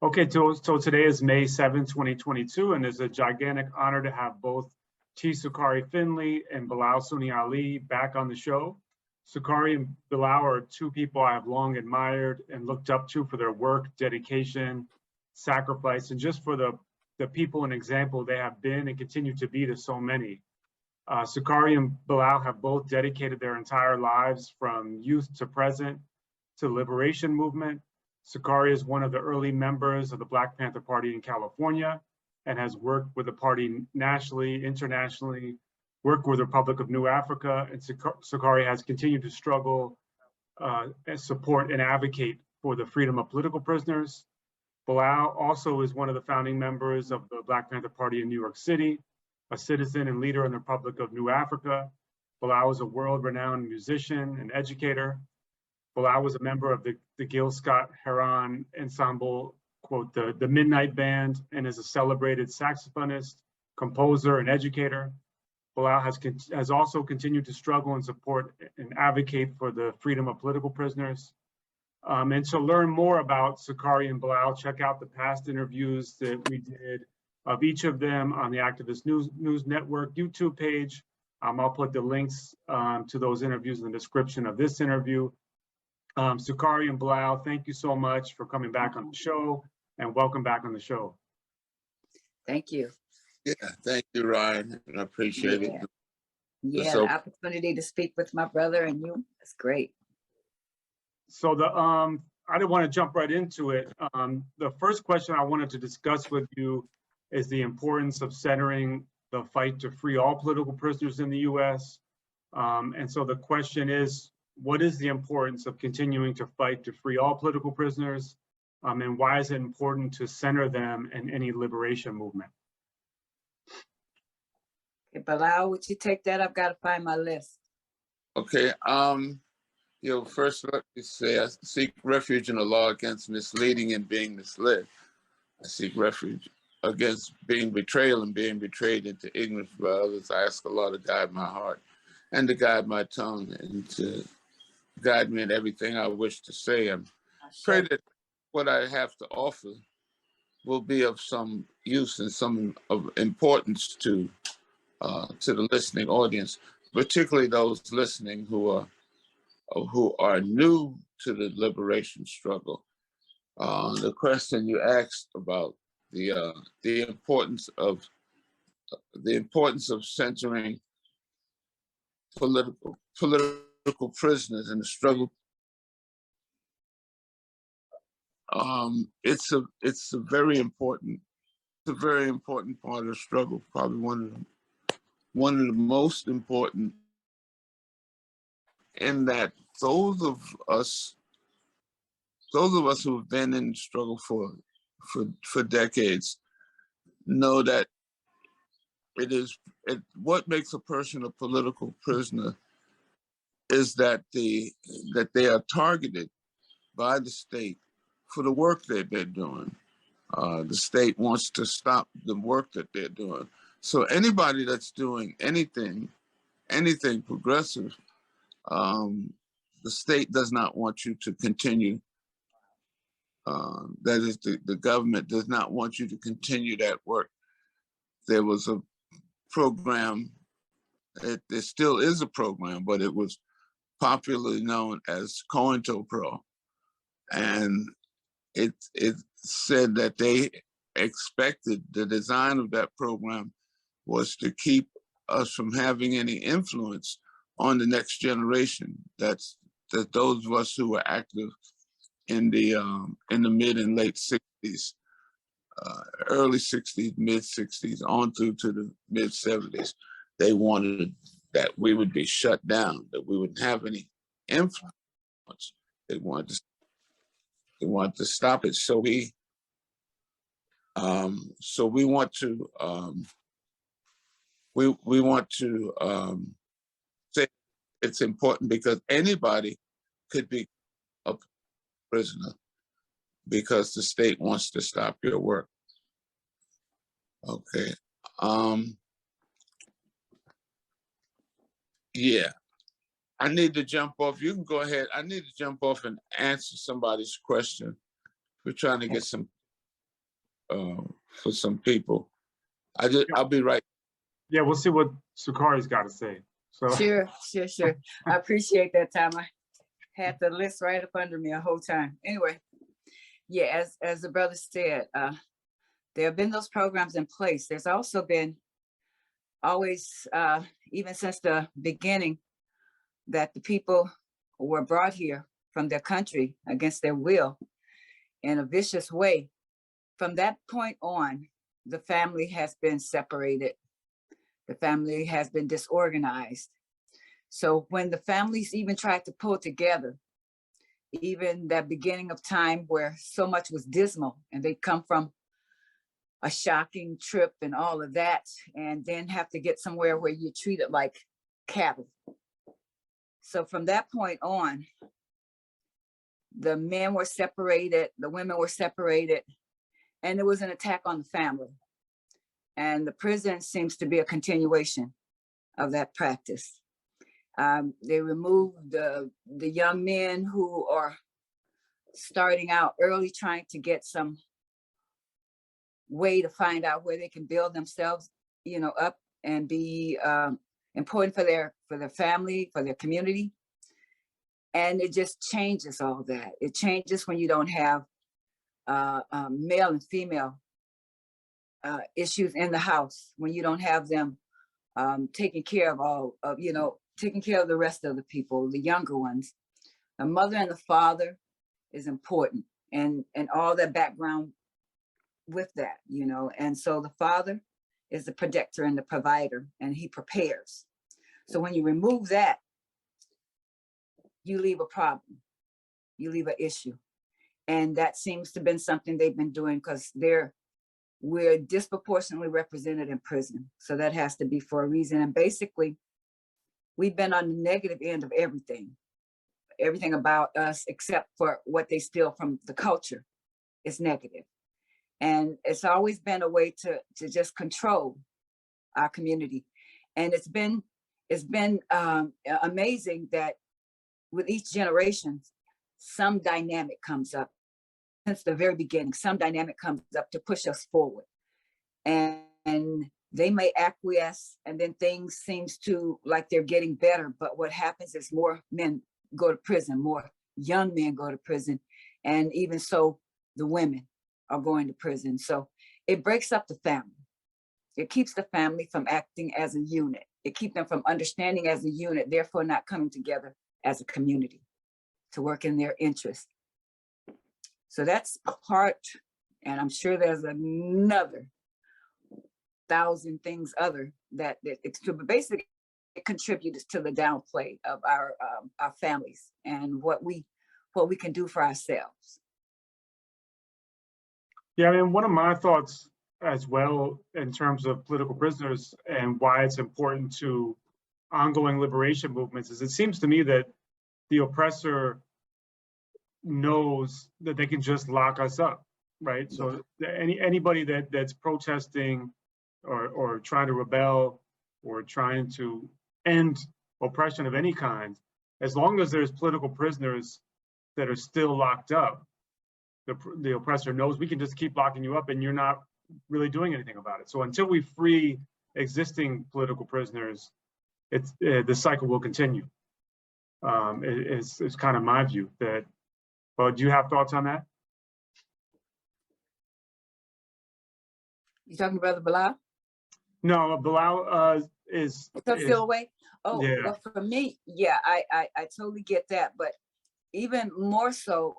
Okay, so today is May 7, 2022, and it's a gigantic honor to have both Sukari Finley and Bilal Sunni Ali back on the show. Sukari and Bilal are two people I have long admired and looked up to for their work, dedication, sacrifice, and just for the people and example they have been and continue to be to so many. Sukari and Bilal have both dedicated their entire lives from youth to present to the liberation movement. Sukari is one of the early members of the Black Panther Party in California and has worked with the party nationally, internationally, worked with the Republic of New Afrika, and Sukari has continued to struggle, and support and advocate for the freedom of political prisoners. Bilal also is one of the founding members of the Black Panther Party in New York City, a citizen and leader in the Republic of New Afrika. Bilal is a world-renowned musician and educator. Bilal was a member of the Gil Scott Heron ensemble, quote, the Midnight Band, and is a celebrated saxophonist, composer, and educator. Bilal has also continued to struggle and support and advocate for the freedom of political prisoners. And to learn more about Sukari and Bilal, check out the past interviews that we did of each of them on the Activist News Network YouTube page. I'll put the links to those interviews in the description of this interview. Sukari and Bilal, thank you so much for coming back on the show, and welcome back on the show. Thank you. Yeah, thank you, Ryan. I appreciate it. Yeah, the opportunity to speak with my brother and you, that's great. So I didn't want to jump right into it. The first question I wanted to discuss with you is the importance of centering the fight to free all political prisoners in the US. And so the question is, what is the importance of continuing to fight to free all political prisoners? And why is it important to center them in any liberation movement? Okay, Bilal, would you take that? I've got to find my list. Okay, first let me say, I seek refuge in the law against misleading and being misled. I seek refuge against being betrayal and being betrayed into ignorance by others. I ask Allah to guide my heart and to guide my tongue and to guide me in everything I wish to say. And pray that what I have to offer will be of some use and some of importance to the listening audience, particularly those listening who are new to the liberation struggle. The question you asked about the importance of centering political prisoners in the struggle. It's a very important part of the struggle, probably one of the most important, in that those of us who've been in the struggle for decades know that what makes a person a political prisoner is that they are targeted by the state for the work that they're doing. The state wants to stop the work that they're doing. So anybody that's doing anything progressive, the state does not want you to continue. That is, the government does not want you to continue that work. There was a program, there still is a program, but it was popularly known as COINTELPRO. And it said that they expected, the design of that program was to keep us from having any influence on the next generation. That those of us who were active in the mid and late 60s, early 60s, mid 60s, on through to the mid 70s, they wanted that we would be shut down, that we wouldn't have any influence. They wanted to stop it. So we want to say it's important because anybody could be a prisoner because the state wants to stop your work. Okay. Yeah, I need to jump off. You can go ahead. I need to jump off and answer somebody's question. We're trying to get some for some people. I'll be right. Yeah, we'll see what Sukari's got to say. So Sure. I appreciate that time. I had the list right up under me the whole time. Anyway, yeah, as the brother said, there have been those programs in place. There's also been always, even since the beginning, that the people were brought here from their country against their will in a vicious way. From that point on, the family has been separated. The family has been disorganized. So when the families even tried to pull together, even that beginning of time where so much was dismal and they come from a shocking trip and all of that, and then have to get somewhere where you're treated like cattle. So from that point on, the men were separated, the women were separated, and it was an attack on the family. And the prison seems to be a continuation of that practice. They removed the young men who are starting out early, trying to get some way to find out where they can build themselves, up and be important for their family, for their community. And it just changes all that. It changes when you don't have male and female issues in the house, when you don't have them taking care of taking care of the rest of the people, the younger ones. The mother and the father is important, and all that background with that, and so the father is the protector and the provider, and he prepares. So when you remove that, you leave a problem, you leave an issue. And that seems to have been something they've been doing, because we're disproportionately represented in prison. So that has to be for a reason. And basically, we've been on the negative end of everything about us, except for what they steal from the culture is negative. And it's always been a way to just control our community. And it's been amazing that with each generation, some dynamic comes up. Since the very beginning, some dynamic comes up to push us forward. And they may acquiesce, and then things seems to like they're getting better. But what happens is more men go to prison, more young men go to prison. And even so, the women are going to prison. So it breaks up the family. It keeps the family from acting as a unit. It keeps them from understanding as a unit, therefore not coming together as a community to work in their interest. So that's part, and I'm sure there's another 1,000 things other that basically it contributes to the downplay of our families and what we can do for ourselves. yeah, I mean, one of my thoughts as well in terms of political prisoners and why it's important to ongoing liberation movements is it seems to me that the oppressor knows that they can just lock us up, right? So anybody that's protesting or trying to rebel or trying to end oppression of any kind, as long as there's political prisoners that are still locked up, the oppressor knows we can just keep locking you up and you're not really doing anything about it. So until we free existing political prisoners, the cycle will continue. It's kind of my view that. Well, do you have thoughts on that? You talking about Bilal? No, Bilal is still away. Oh, yeah. Well, for me, yeah, I totally get that. But even more so,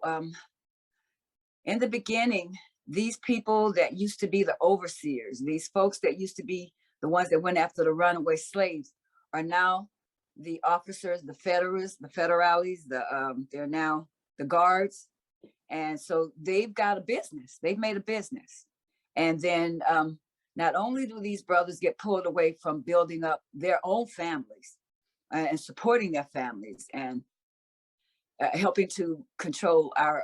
in the beginning, these people that used to be the overseers, these folks that used to be the ones that went after the runaway slaves, are now the officers, the federales, they're now the guards. And so they've got a business, they've made a business. And then not only do these brothers get pulled away from building up their own families and supporting their families and helping to control our,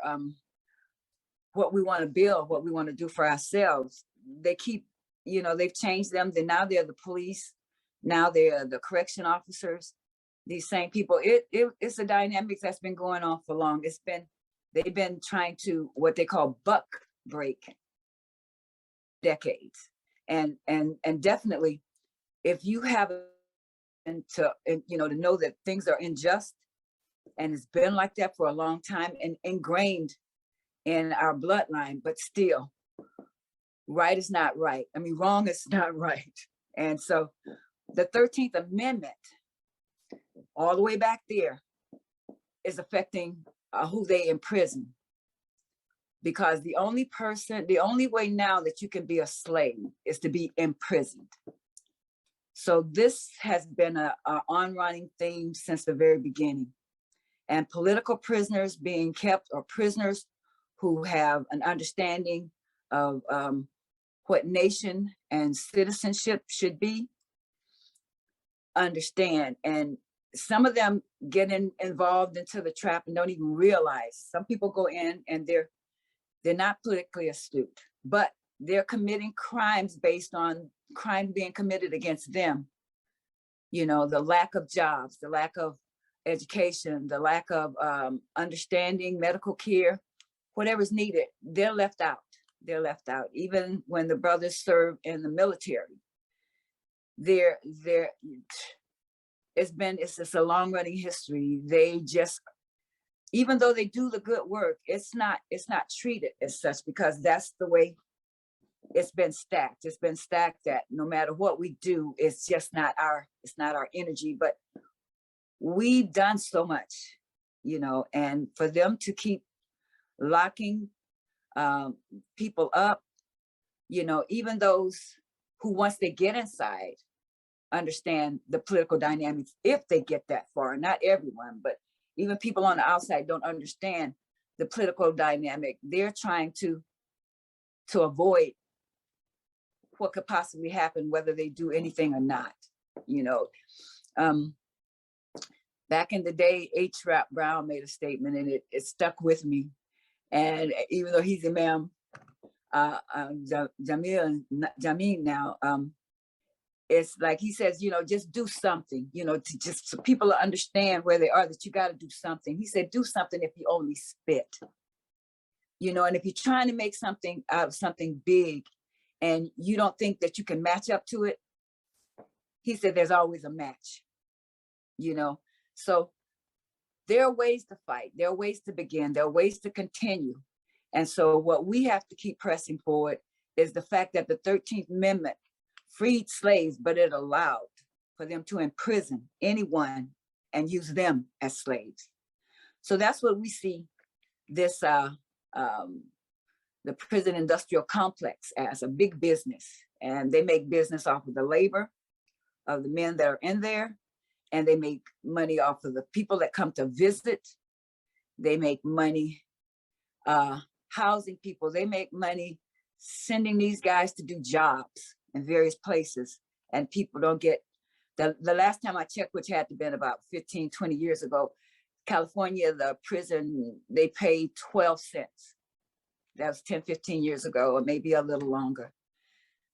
what we want to build, what we want to do for ourselves. They keep, they've changed them. Now they're the police. Now they're the correction officers. These same people, it's a dynamic that's been going on for long. They've been trying to what they call buck break decades. And definitely, if you have to know that things are unjust, and it's been like that for a long time and ingrained in our bloodline, but still, right is not right. I mean, wrong is not right. And so the 13th Amendment, all the way back there, is affecting who they imprison. Because the only way now that you can be a slave is to be imprisoned. So this has been a on-running theme since the very beginning. And political prisoners being kept, or prisoners who have an understanding of what nation and citizenship should be, understand. And some of them get involved into the trap and don't even realize. Some people go in and they're not politically astute, but they're committing crimes based on crime being committed against them. You know, the lack of jobs, the lack of education, the lack of understanding medical care, whatever's needed, they're left out. They're left out. Even when the brothers serve in the military, it's just a long running history. They just, even though they do the good work, it's not treated as such, because that's the way it's been stacked. It's been stacked that no matter what we do, it's just not our energy. But we've done so much, and for them to keep locking people up, even those who, once they get inside, understand the political dynamics, if they get that far. Not everyone, but even people on the outside don't understand the political dynamic. They're trying to avoid what could possibly happen, whether they do anything or not. Back in the day, H. Rap Brown made a statement, and it stuck with me. And even though he's Imam Jamil now, it's like he says, just do something, to just so people understand where they are, that you got to do something. He said, do something if you only spit, and if you're trying to make something out of something big and you don't think that you can match up to it, he said, there's always a match, So there are ways to fight. There are ways to begin. There are ways to continue. And so what we have to keep pressing forward is the fact that the 13th Amendment freed slaves, but it allowed for them to imprison anyone and use them as slaves. So that's what we see this, the prison industrial complex as, a big business. And they make business off of the labor of the men that are in there. And they make money off of the people that come to visit. They make money housing people. They make money sending these guys to do jobs in various places. And people don't get, the last time I checked, which had to been about 15, 20 years ago, California, the prison, they paid 12 cents. That was 10, 15 years ago, or maybe a little longer.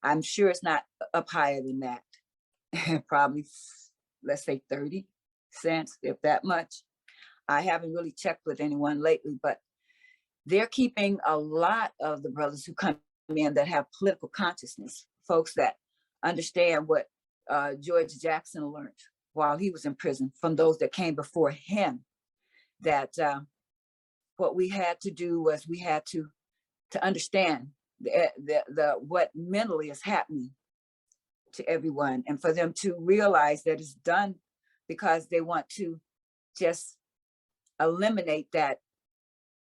I'm sure it's not up higher than that. Probably, let's say 30 cents, if that much. I haven't really checked with anyone lately, but they're keeping a lot of the brothers who come in that have political consciousness, folks that understand what George Jackson learned while he was in prison from those that came before him, that what we had to do was we had to understand the what mentally is happening to everyone, and for them to realize that it's done because they want to just eliminate that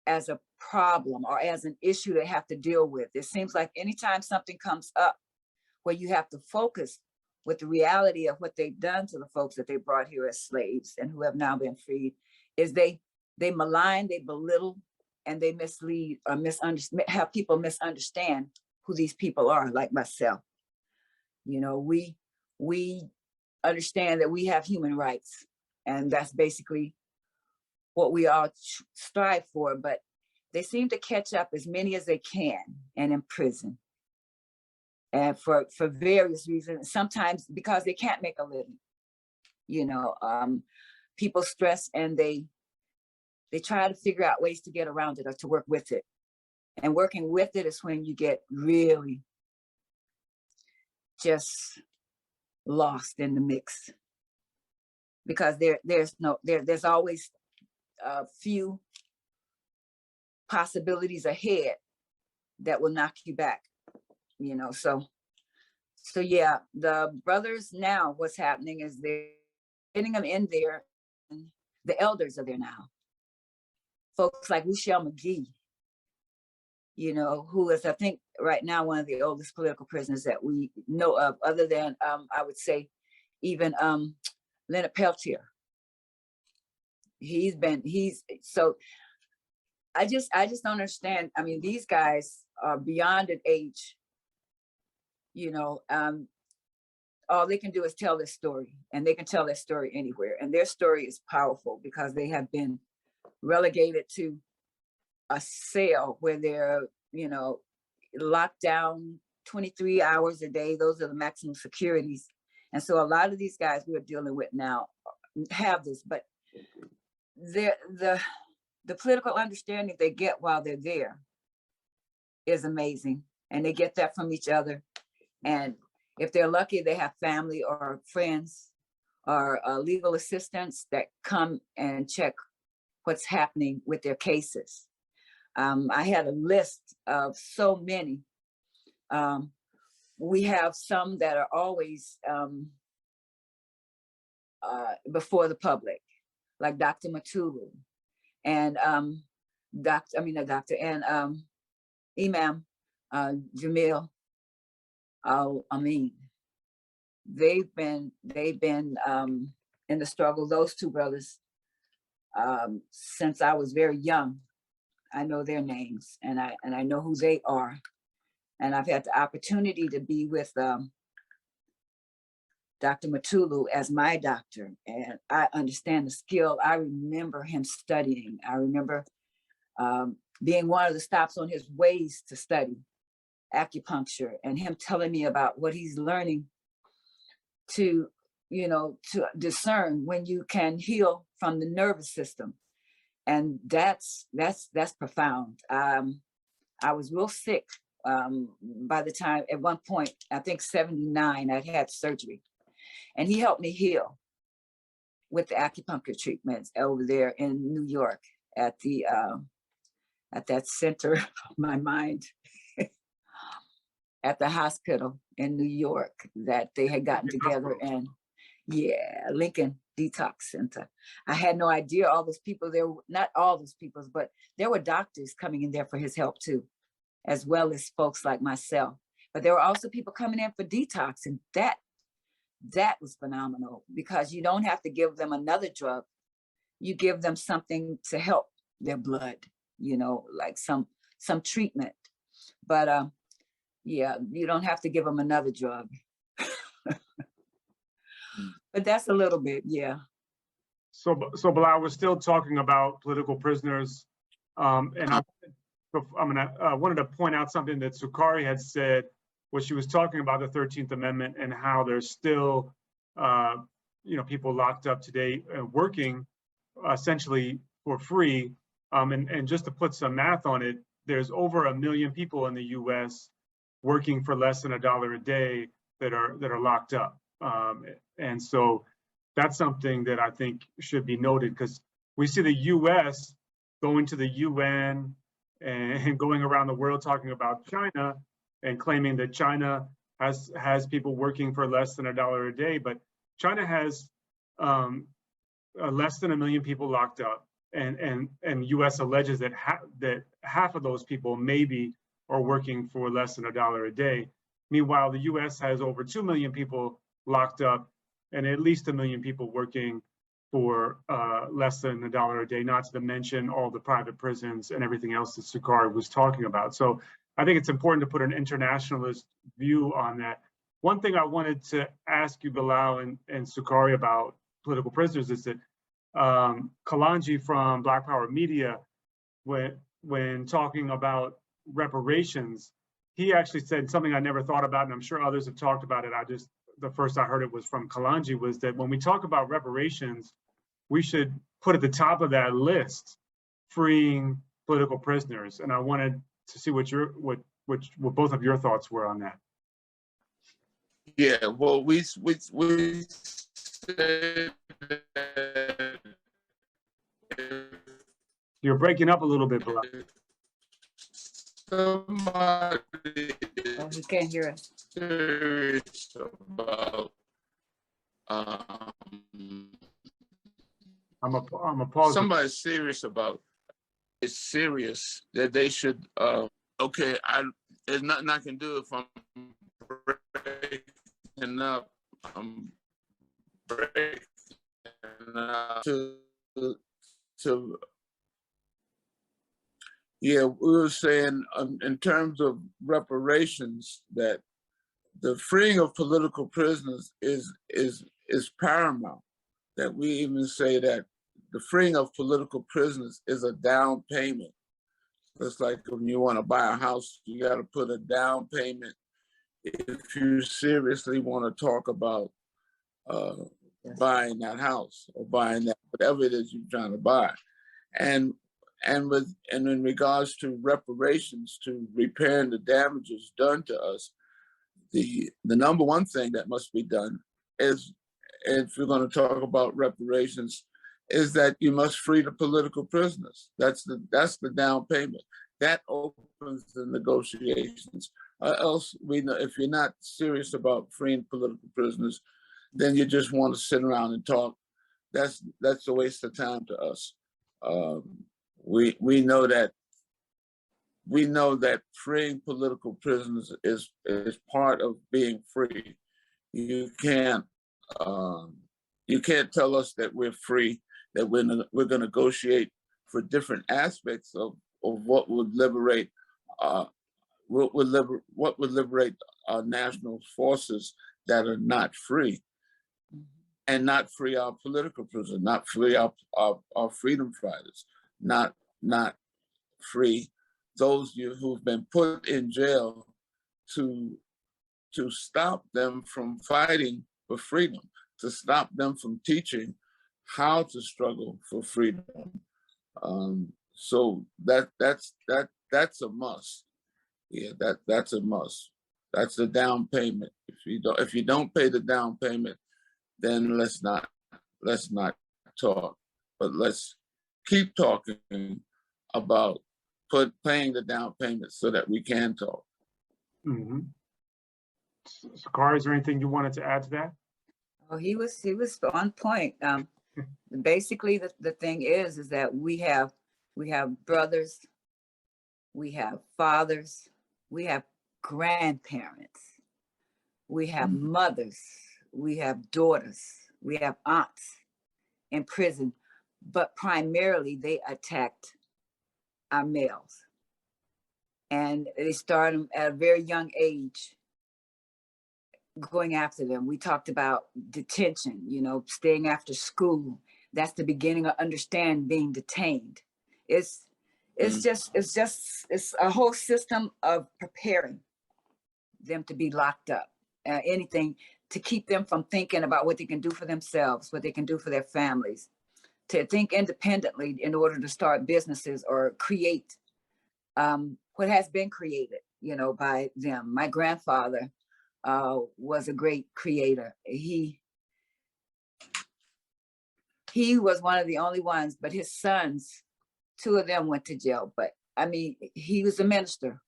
as a problem or as an issue they have to deal with. It seems like anytime something comes up where you have to focus with the reality of what they've done to the folks that they brought here as slaves and who have now been freed, is they malign, they belittle, and they mislead or have people misunderstand who these people are, like myself. We understand that we have human rights, and that's basically what we all strive for, but they seem to catch up as many as they can and imprison. And for various reasons, sometimes because they can't make a living. People stress and they try to figure out ways to get around it or to work with it. And working with it is when you get really, just lost in the mix, because there's always a few possibilities ahead that will knock you back, you know. So yeah, the brothers now, what's happening is they're getting them in there, and the elders are there now. Folks like Ruchell McGee, you know, who is, I think, right now one of the oldest political prisoners that we know of, other than I would say even Leonard Peltier. So I just don't understand. I mean, these guys are beyond an age, you know. All they can do is tell their story, and they can tell their story anywhere. And their story is powerful because they have been relegated to a cell where they're, you know, locked down 23 hours a day. Those are the maximum securities. And so a lot of these guys we're dealing with now have this, but the political understanding they get while they're there is amazing. And they get that from each other. And if they're lucky, they have family or friends or legal assistants that come and check what's happening with their cases. I had a list of so many. We have some that are always before the public, like Dr. Matulu and Imam Jamil Al-Amin. They've been in the struggle, those two brothers, since I was very young. I know their names, and I know who they are. And I've had the opportunity to be with Dr. Matulu as my doctor, and I understand the skill. I remember him studying. I remember being one of the stops on his ways to study acupuncture, and him telling me about what he's learning to, you know, to discern when you can heal from the nervous system. And that's profound. I was real sick by the time, at one point, I think 79, I'd had surgery, and he helped me heal with the acupuncture treatments over there in New York at that center of my mind at the hospital in New York that they had gotten together. And yeah, Lincoln Detox Center. I had no idea all those people there, not all those people, but there were doctors coming in there for his help too, as well as folks like myself. But there were also people coming in for detox, and that was phenomenal, because you don't have to give them another drug. You give them something to help their blood, you know, like some treatment. But yeah, you don't have to give them another drug. But that's a little bit, yeah. So Bilal, we're still talking about political prisoners, and I wanted to point out something that Sukari had said when she was talking about the 13th Amendment and how there's still, you know, people locked up today working essentially for free. And just to put some math on it, there's over 1 million people in the U.S. working for less than $1 a day that are locked up. And so that's something that I think should be noted, because we see the U.S. going to the UN and going around the world talking about China and claiming that China has people working for less than $1 a day, but China has less than 1 million people locked up, and U.S. alleges that half of those people maybe are working for less than $1 a day. Meanwhile, the U.S. has over 2 million people locked up, and at least 1 million people working for less than $1 a day, not to mention all the private prisons and everything else that Sukari was talking about. So I think it's important to put an internationalist view on that. One thing I wanted to ask you, Bilal and Sukari, about political prisoners is that Kalanji from Black Power Media, when talking about reparations, he actually said something I never thought about, and I'm sure others have talked about it. The first I heard it was from Kalanji, was that when we talk about reparations, we should put at the top of that list freeing political prisoners. And I wanted to see what both of your thoughts were on that. Yeah, well, we said that You're breaking up a little bit, Bilal. somebody Oh, he is can't hear us. serious about um, I'm a pause. somebody's serious about it's serious that they should okay, there's nothing I can do if I'm breaking up. I'm breaking up to yeah, we were saying in terms of reparations that the freeing of political prisoners is paramount. That we even say that the freeing of political prisoners is a down payment. It's like when you want to buy a house, you got to put a down payment if you seriously want to talk about buying that house or buying that whatever it is you're trying to buy. And in regards to reparations, to repairing the damages done to us, the number one thing that must be done is, if you're going to talk about reparations, is that you must free the political prisoners. That's the down payment. That opens the negotiations. Else, we know if you're not serious about freeing political prisoners, then you just want to sit around and talk. That's a waste of time to us. We know that freeing political prisoners is part of being free. You can't tell us that we're free, that we're going to negotiate for different aspects of what would liberate what would liberate our national forces that are not free, and not free our political prisoners, not free our freedom fighters, not free those who've been put in jail to stop them from fighting for freedom, to stop them from teaching how to struggle for freedom. So that's a must. Yeah, that's a must. That's the down payment. If you don't pay the down payment, then let's not talk. But let's keep talking about paying the down payment so that we can talk. Mm-hmm. Sukari, is there anything you wanted to add to that? Oh, he was on point. Basically, the thing is that we have brothers, we have fathers, we have grandparents, we have mothers, we have daughters, we have aunts in prison, but primarily they attacked our males. And they started at a very young age going after them. We talked about detention, staying after school. That's the beginning of understanding being detained. It's a whole system of preparing them to be locked up. Anything to keep them from thinking about what they can do for themselves, what they can do for their families, to think independently in order to start businesses or create what has been created, by them. My grandfather was a great creator. He was one of the only ones, but his sons, two of them went to jail. But I mean, he was a minister,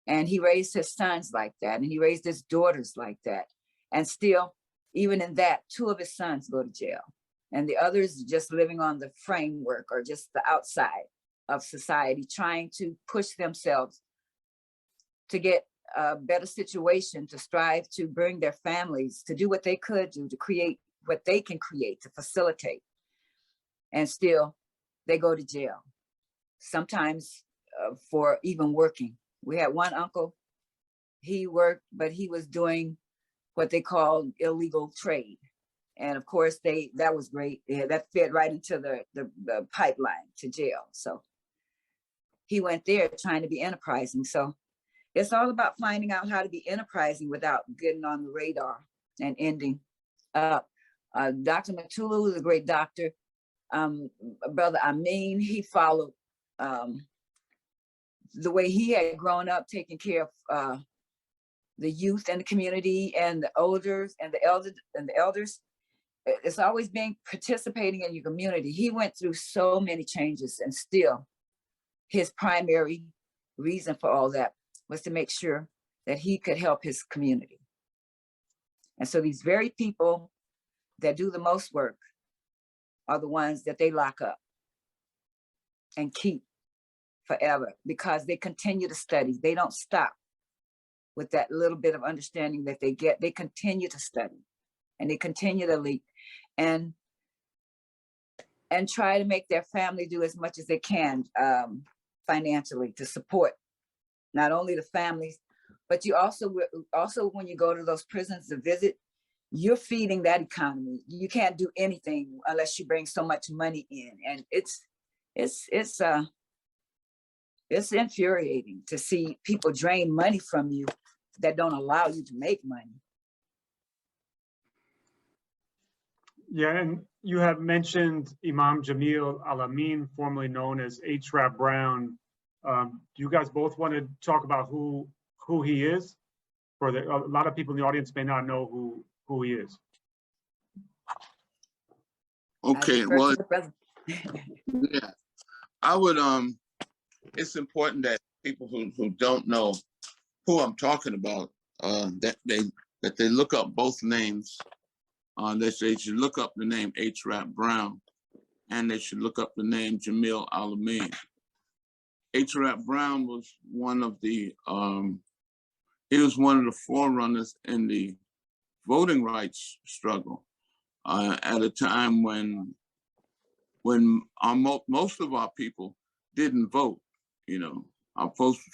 and he raised his sons like that, and he raised his daughters like that. And still, even in that, two of his sons go to jail, and the others just living on the framework or just the outside of society, trying to push themselves to get a better situation, to strive to bring their families, to do what they could do, to create what they can create, to facilitate. And still, they go to jail, sometimes for even working. We had one uncle, he worked, but he was doing what they called illegal trade. And of course, that was great. That fit right into the pipeline to jail. So he went there trying to be enterprising. So it's all about finding out how to be enterprising without getting on the radar and ending up. Dr. Matulu was a great doctor. Brother Amin, he followed the way he had grown up, taking care of the youth and the community and the elders and the elders. It's always being participating in your community. He went through so many changes, and still his primary reason for all that was to make sure that he could help his community. And so these very people that do the most work are the ones that they lock up and keep forever, because they continue to study. They don't stop with that little bit of understanding that they get. They continue to study, and they continue to leap and try to make their family do as much as they can financially to support not only the families, but you also when you go to those prisons to visit, you're feeding that economy. You can't do anything unless you bring so much money in, and it's infuriating to see people drain money from you that don't allow you to make money. Yeah, and you have mentioned Imam Jamil Al-Amin, formerly known as H-Rap Brown. Do you guys both want to talk about who he is? A lot of people in the audience may not know who he is. Okay, well, yeah, I would, it's important that people who don't know who I'm talking about, that they look up both names. They should look up the name H-Rap Brown, and they should look up the name Jamil Al-Amin. H-Rap Brown was one of the, he was one of the forerunners in the voting rights struggle at a time when most of our people didn't vote. You know, our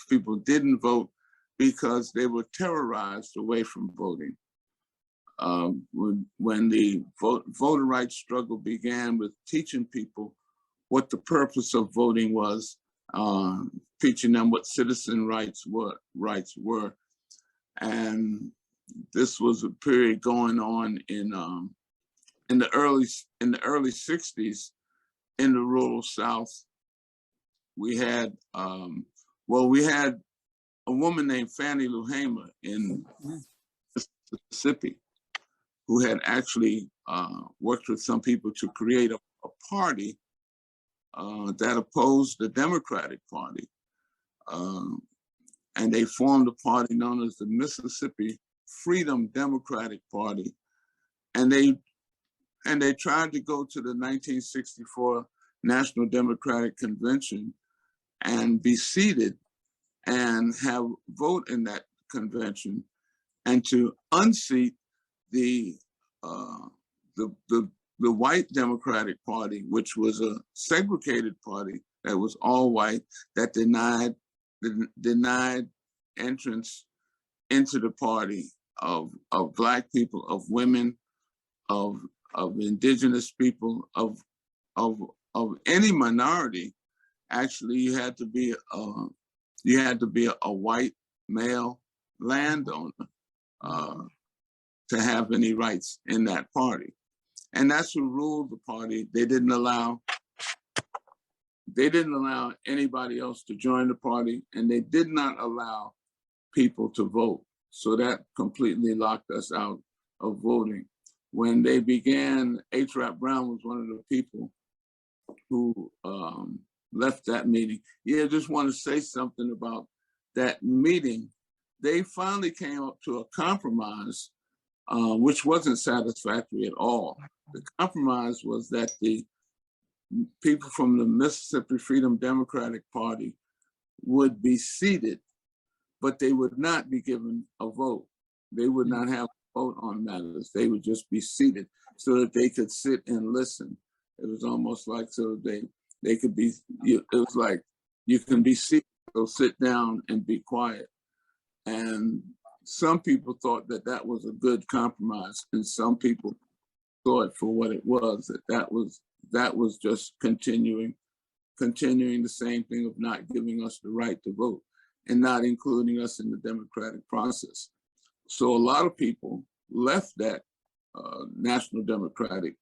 people didn't vote because they were terrorized away from voting. When the voter rights struggle began with teaching people what the purpose of voting was, teaching them what citizen rights were. And this was a period going on in the early 60s in the rural South. We had we had a woman named Fannie Lou Hamer in Mississippi who had actually worked with some people to create a party that opposed the Democratic Party. And they formed a party known as the Mississippi Freedom Democratic Party. And they tried to go to the 1964 National Democratic Convention and be seated and have vote in that convention, and to unseat the white Democratic Party, which was a segregated party that was all white, that denied entrance into the party of Black people, of women, of indigenous people, of any minority. Actually, you had to be a white male landowner to have any rights in that party. And that's who ruled the party. They didn't allow anybody else to join the party, and they did not allow people to vote. So that completely locked us out of voting. When they began, H-Rap Brown was one of the people who left that meeting. Yeah, I just want to say something about that meeting. They finally came up to a compromise, which wasn't satisfactory at all. The compromise was that the people from the Mississippi Freedom Democratic Party would be seated, but they would not be given a vote. They would not have a vote on matters. They would just be seated so that they could sit and listen. It was almost like so they could be, it was like, you can be seated, so sit down and be quiet. And some people thought that that was a good compromise, and some people saw it for what it was, that was just continuing the same thing of not giving us the right to vote and not including us in the democratic process. So a lot of people left that National Democratic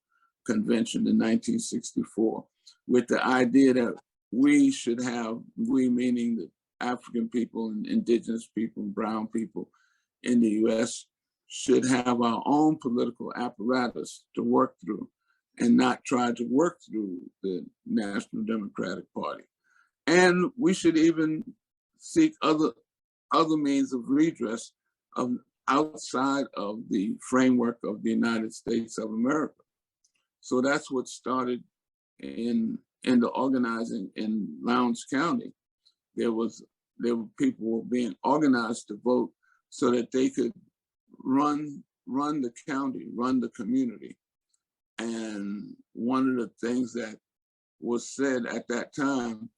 Convention in 1964 with the idea that we meaning the African people and indigenous people and brown people, in the US should have our own political apparatus to work through and not try to work through the National Democratic Party. And we should even seek other means of redress outside of the framework of the United States of America. So that's what started in the organizing in Lowndes County. There were people being organized to vote so that they could run the county, run the community. And one of the things that was said at that time,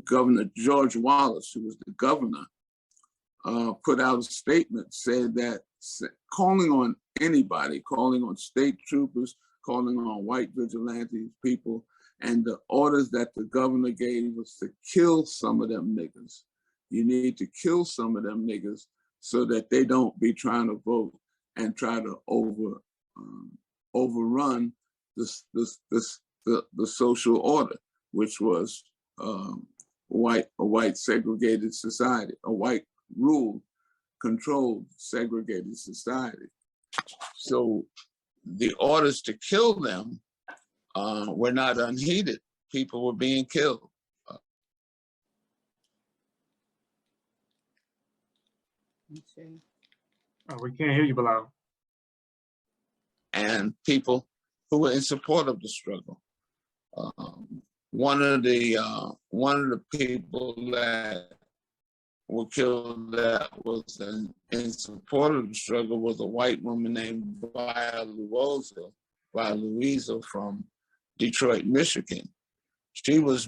Governor George Wallace, who was the governor, put out a statement, said that calling on anybody, calling on state troopers, calling on white vigilantes, people, and the orders that the governor gave was to kill some of them niggas. You need to kill some of them niggas so that they don't be trying to vote and try to overrun the social order, which was a white segregated society, a white ruled, controlled, segregated society. So the orders to kill them were not unheeded. People were being killed. We can't hear you, Bilal. And people who were in support of the struggle. One of the people that were killed that was in support of the struggle was a white woman named Via Louisa from Detroit, Michigan. She was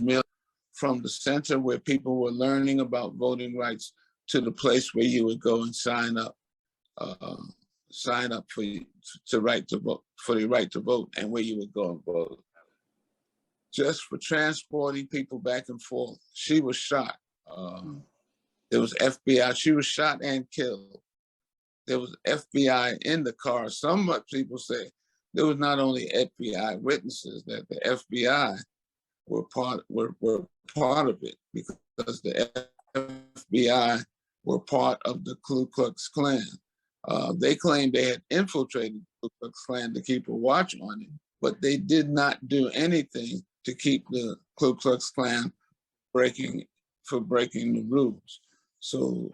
from the center where people were learning about voting rights to the place where you would go and sign up for the right to vote, and where you would go and vote. Just for transporting people back and forth. She was shot. There was FBI. She was shot and killed. There was FBI in the car. Some people say there was not only FBI witnesses, that the FBI were part of it, because the FBI were part of the Ku Klux Klan. They claimed they had infiltrated the Ku Klux Klan to keep a watch on it, but they did not do anything to keep the Ku Klux Klan breaking the rules. So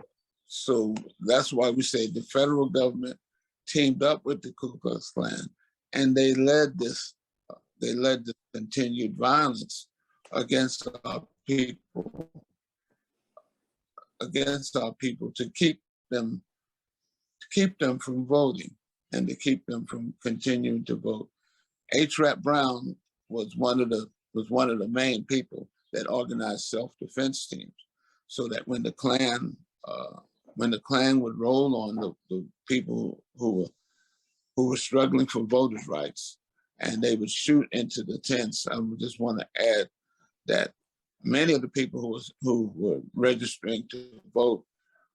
that's why we say the federal government teamed up with the Ku Klux Klan, and they led this continued violence against our people to keep them from voting and to keep them from continuing to vote. H. Rap Brown was one of the main people that organized self-defense teams, so that when the Klan would roll on the people who were struggling for voters' rights, and they would shoot into the tents. I would just want to add that many of the people who were registering to vote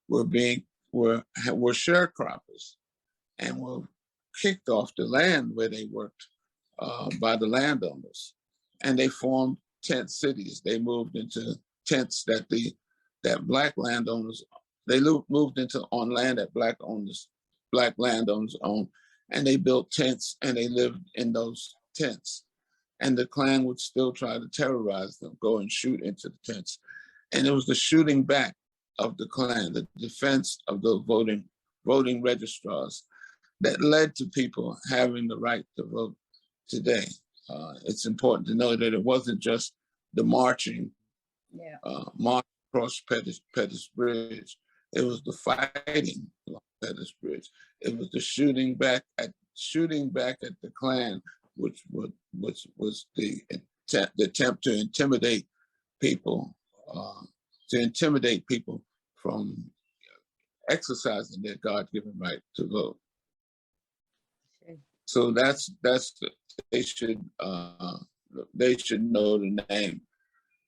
were sharecroppers and were kicked off the land where they worked by the landowners, and they formed tent cities. They moved into tents that black landowners, they moved into on land that black landowners owned, and they built tents and they lived in those tents. And the Klan would still try to terrorize them, go and shoot into the tents. And it was the shooting back of the Klan, the defense of the voting registrars, that led to people having the right to vote today. It's important to know that it wasn't just the marching, march across Pettus Bridge. It was the fighting along Pettus Bridge. It was the shooting back at the Klan, which was the attempt to intimidate people, from exercising their God-given right to vote. Okay. So they should know the name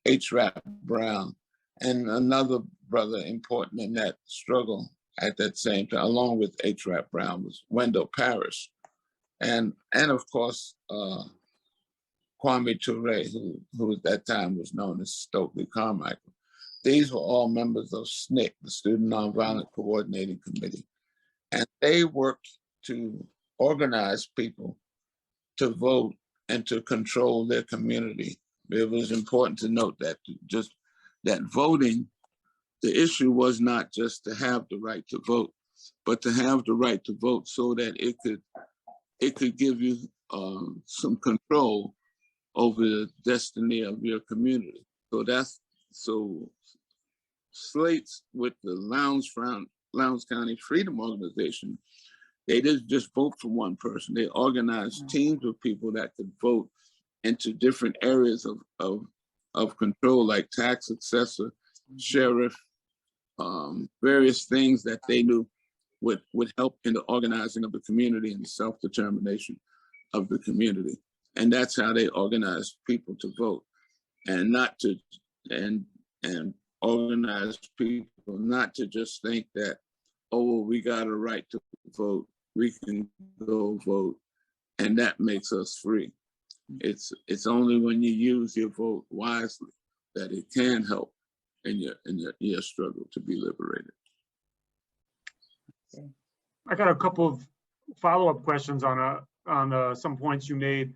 H. Rap Brown. And another brother important in that struggle at that same time, along with H. Rap Brown, was Wendell Parrish. And of course, Kwame Ture, who at that time was known as Stokely Carmichael. these were all members of SNCC, the Student Nonviolent Coordinating Committee. And they worked to organize people to vote and to control their community. It was important to note that just that voting, the issue was not just to have the right to vote, but to have the right to vote so that it could give you some control over the destiny of your community. So slates with the Lowndes County Freedom Organization, they didn't just vote for one person. They organized teams of people that could vote into different areas of control, like tax assessor, sheriff, various things that they knew would help in the organizing of the community and the self-determination of the community. And that's how they organized people to vote, and not to and organize people not to just think that, oh, well, we got a right to vote, we can go vote, and that makes us free. It's only when you use your vote wisely that it can help in your struggle to be liberated. I got a couple of follow-up questions on some points you made.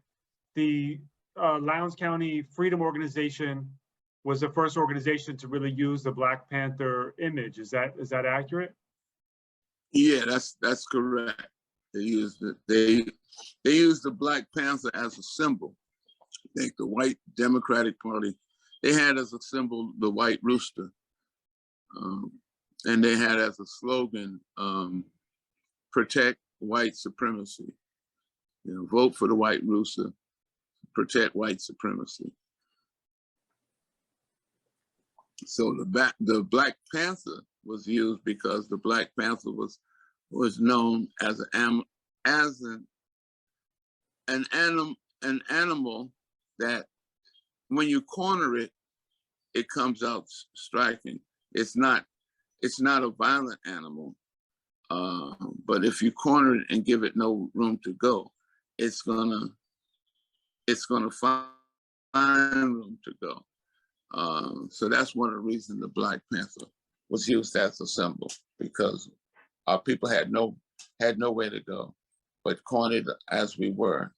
The Lowndes County Freedom Organization was the first organization to really use the Black Panther image. Is that accurate? Yeah, that's correct. They used the Black Panther as a symbol. I think the white Democratic Party, they had as a symbol the white rooster, and they had as a slogan, protect white supremacy. You know, vote for the white rooster, protect white supremacy. So the Black Panther was used because the Black Panther was known as an animal that when you corner it, it comes out striking. It's not a violent animal, but if you corner it and give it no room to go, it's gonna find room to go. So that's one of the reasons the Black Panther was used as a symbol, because our people had nowhere to go. But cornered as we were,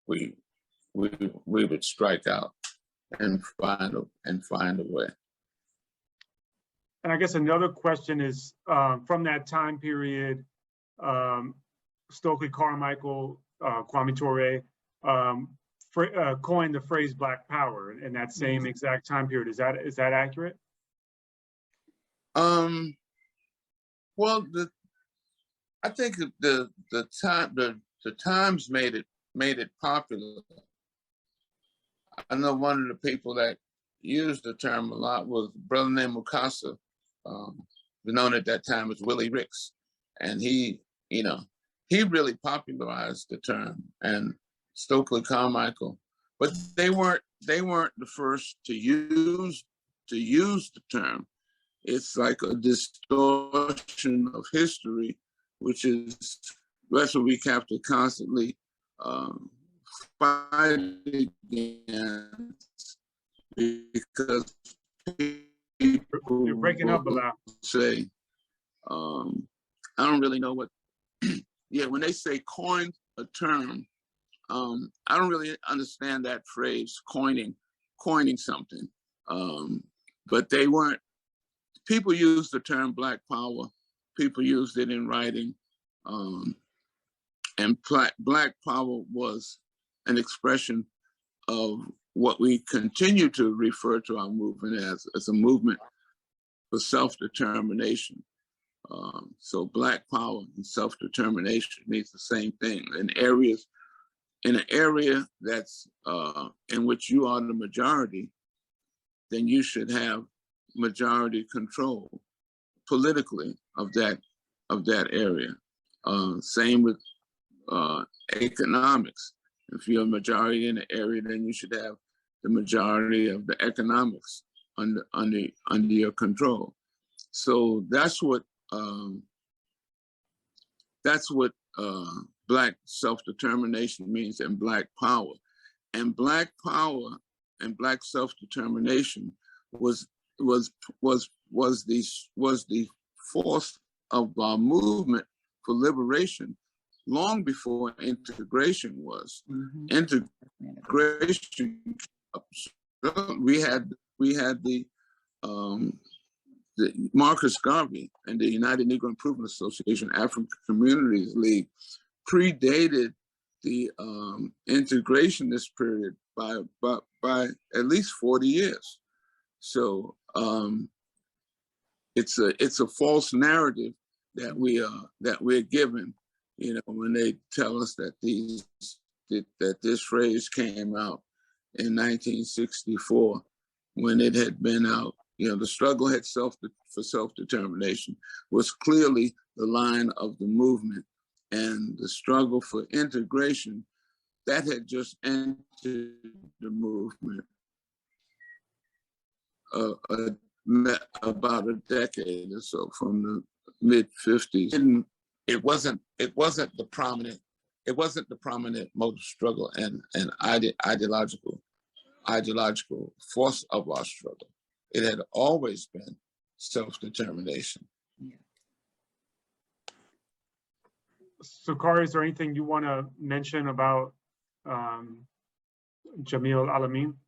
we would strike out and find a way. And I guess another question is, from that time period, Stokely Carmichael, Kwame Ture, coined the phrase Black Power in that same exact time period. Is that accurate? Well, I think the Times made it popular. I know one of the people that used the term a lot was a brother named Mukasa, known at that time as Willie Ricks, and he really popularized the term, and Stokely Carmichael, but they weren't the first to use the term. It's like a distortion of history, that's what we have to constantly fight against, because people You're breaking up a lot. say, I don't really know what, yeah, when they say coined a term, I don't really understand that phrase, coining something. But they weren't, people used the term Black Power, people used it in writing, and Black Power was an expression of what we continue to refer to our movement as a movement for self-determination. So Black Power and self-determination means the same thing. In an area that's in which you are the majority, then you should have majority control politically of that area. Same with economics. If you're a majority in the area, then you should have the majority of the economics under your control. So that's what Black self-determination means, and Black Power. And Black Power and Black self-determination was was the force of our movement for liberation long before integration was. Integration, we had the Marcus Garvey and the United Negro Improvement Association African Communities League predated the integrationist period by at least 40 years. So it's a false narrative that we're given, you know, when they tell us that that this phrase came out in 1964, when it had been out. You know, the struggle for self-determination was clearly the line of the movement, and the struggle for integration that had just entered the movement about a decade or so, from the mid-50s. It wasn't the prominent mode of struggle and ideological force of our struggle. It had always been self-determination. Yeah. Sukari, is there anything you want to mention about Jamil Al-Amin?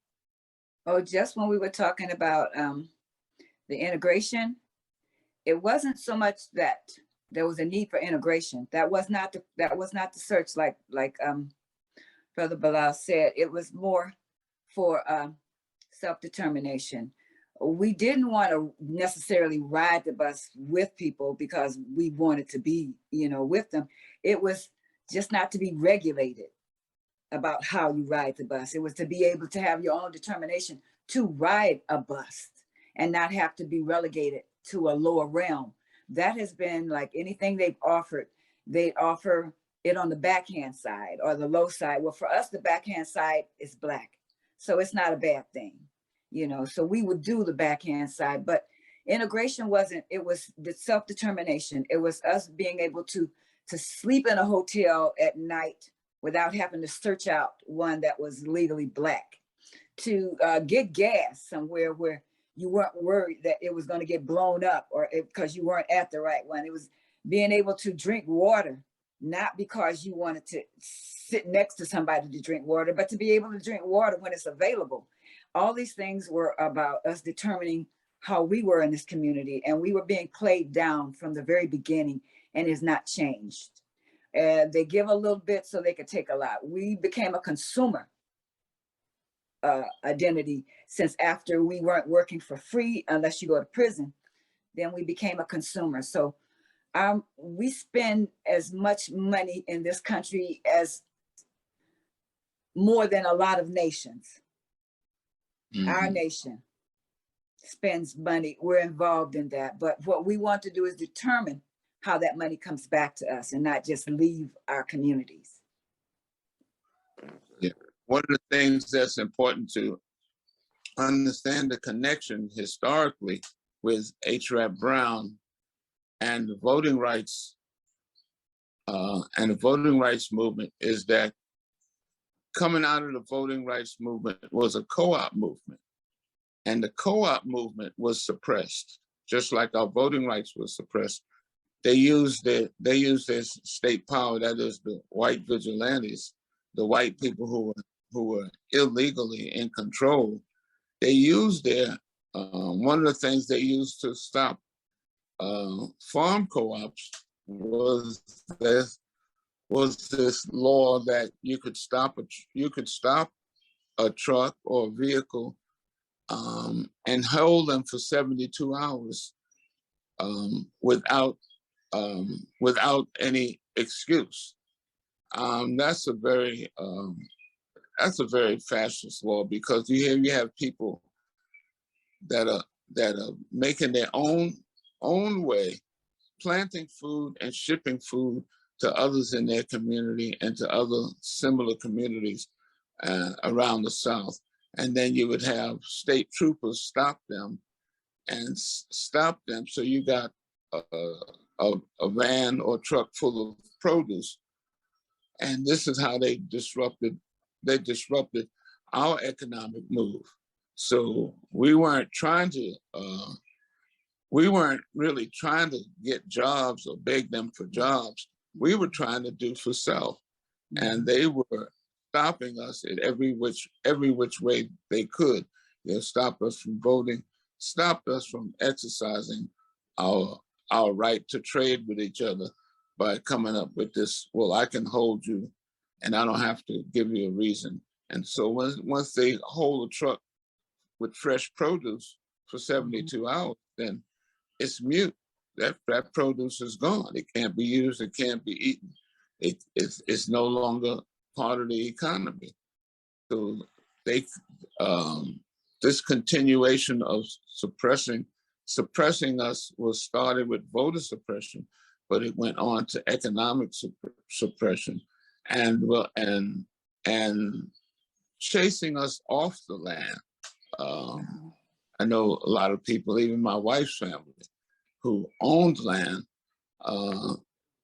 Oh, just when we were talking about the integration, it wasn't so much that there was a need for integration. That was not the search, like Brother Bilal said. It was more for self-determination. We didn't want to necessarily ride the bus with people because we wanted to be, you know, with them. It was just not to be regulated about how you ride the bus. It was to be able to have your own determination to ride a bus and not have to be relegated to a lower realm. That has been like anything they've offered. They offer it on the backhand side or the low side. Well, for us, the backhand side is Black. So it's not a bad thing. You know, so we would do the backhand side, but integration wasn't, it was the self-determination. It was us being able to sleep in a hotel at night without having to search out one that was legally Black, to get gas somewhere where you weren't worried that it was going to get blown up or because you weren't at the right one. It was being able to drink water, not because you wanted to sit next to somebody to drink water, but to be able to drink water when it's available. All these things were about us determining how we were in this community, and we were being played down from the very beginning, and it's not changed. They give a little bit so they could take a lot. We became a consumer identity since after we weren't working for free unless you go to prison, then we became a consumer. So we spend as much money in this country as more than a lot of nations. Our nation spends money. We're involved in that. But what we want to do is determine how that money comes back to us and not just leave our communities. Yeah. One of the things that's important to understand the connection historically with H. Rap Brown and the voting rights movement is that coming out of the voting rights movement was a co-op movement, and the co-op movement was suppressed, just like our voting rights was suppressed. They used their state power, that is the white vigilantes, the white people who were illegally in control. They used their one of the things they used to stop farm co-ops was this law that you could stop a truck or a vehicle and hold them for 72 hours without any excuse. That's a very fascist law, because you have people that are making their own way, planting food and shipping food to others in their community and to other similar communities around the South. And then you would have state troopers stop them. So you got a van or truck full of produce. And this is how they disrupted our economic move. So we weren't really trying to get jobs or beg them for jobs. We were trying to do for self, and they were stopping us in every which way they could. They'll stop us from voting, stop us from exercising our right to trade with each other by coming up with this, well, I can hold you and I don't have to give you a reason. And so once they hold a truck with fresh produce for 72 hours, then it's mute. That produce is gone. It can't be used, it can't be eaten. It's no longer part of the economy. So this continuation of suppressing us was started with voter suppression, but it went on to economic suppression and chasing us off the land. I know a lot of people, even my wife's family, who owned land,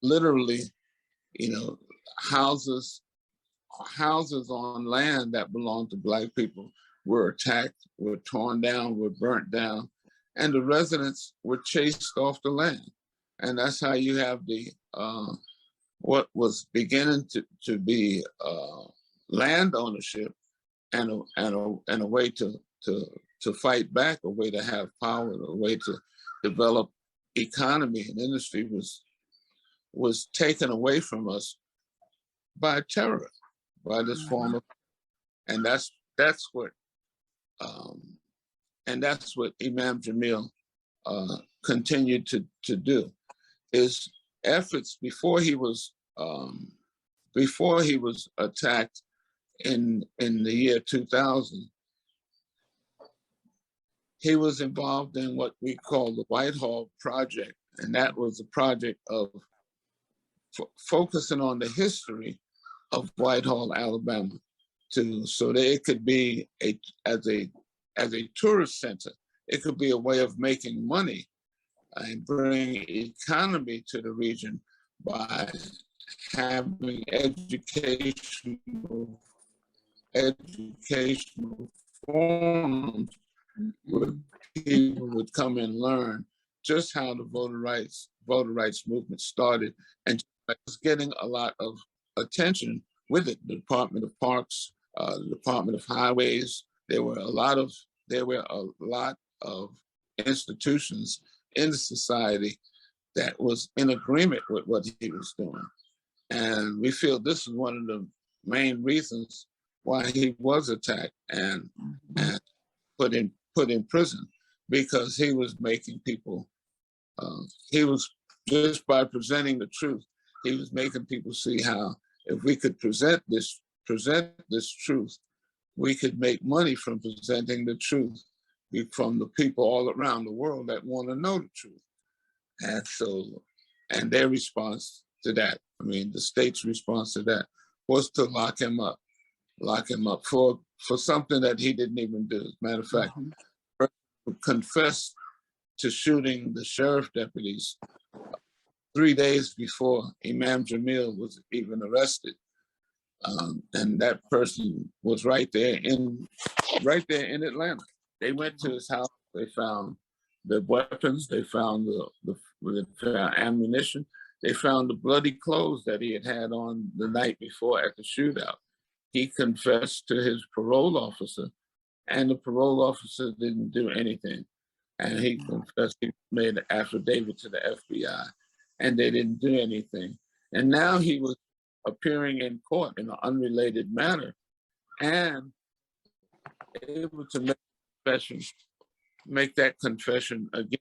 literally, houses on land that belonged to Black people were attacked, were torn down, were burnt down, and the residents were chased off the land. And that's how you have the what was beginning to be land ownership and a way to fight back, a way to have power, a way to develop economy and industry was taken away from us by terror, by this form of, and that's what Imam Jamil continued to do. His efforts before he was attacked in the year 2000, he was involved in what we call the Whitehall Project, and that was a project of focusing on the history of Whitehall, Alabama, so that it could be as a tourist center. It could be a way of making money and bring economy to the region by having educational forums where people would come and learn just how the voter rights movement started, and it was getting a lot of attention with it. The Department of Parks, the Department of Highways. There were a lot of institutions in the society that was in agreement with what he was doing, and we feel this is one of the main reasons why he was attacked and put in prison, because he was making people. He was, just by presenting the truth, he was making people see how if we could present this truth, we could make money from presenting the truth from the people all around the world that want to know the truth. And so, and their response to that, I mean, the state's response to that was to lock him up for something that he didn't even do. As a matter of fact, confessed to shooting the sheriff deputies 3 days before Imam Jamil was even arrested. And that person was right there in Atlanta. They went to his house, they found the weapons, they found the ammunition, they found the bloody clothes that he had on the night before at the shootout. He confessed to his parole officer, and the parole officer didn't do anything. And he confessed, he made an affidavit to the FBI, and they didn't do anything. And now he was appearing in court in an unrelated matter and able to make that confession again.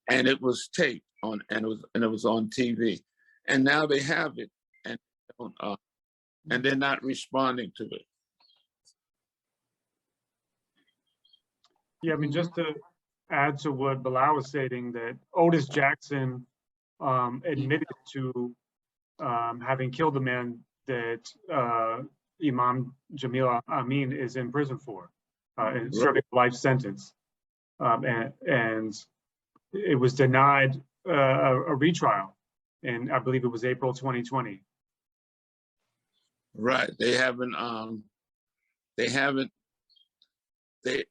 And it was taped on, and it was on TV. And now they have it, and they're not responding to it. Yeah, I mean, just to add to what Bilal was saying, that Otis Jackson admitted to having killed the man that Imam Jamil Al-Amin is in prison for, and serving a life sentence. And it was denied a retrial, and I believe it was April 2020. Right. They haven't they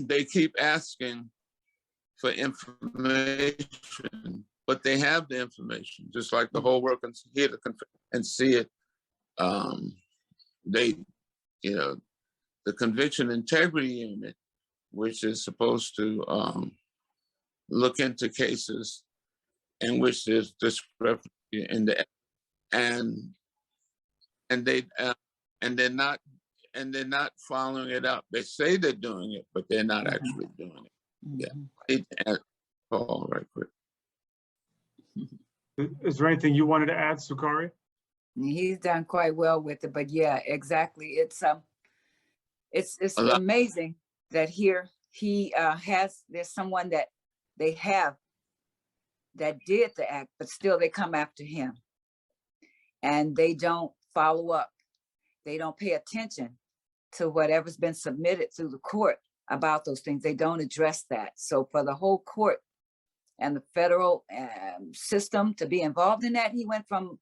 they keep asking for information, but they have the information, just like the whole world can hear and see it. They, you know, the Conviction Integrity Unit, which is supposed to look into cases in which there's discrepancy in the and they and they're not following it up. They say they're doing it, but they're not actually doing it. Yeah. Paul, right quick. Is there anything you wanted to add, Sukari? He's done quite well with it, but yeah, exactly. It's amazing that here he there's someone that they have that did the act, but still they come after him and they don't follow up. They don't pay attention to whatever's been submitted through the court about those things. They don't address that. So for the whole court and the federal system to be involved in that, he went from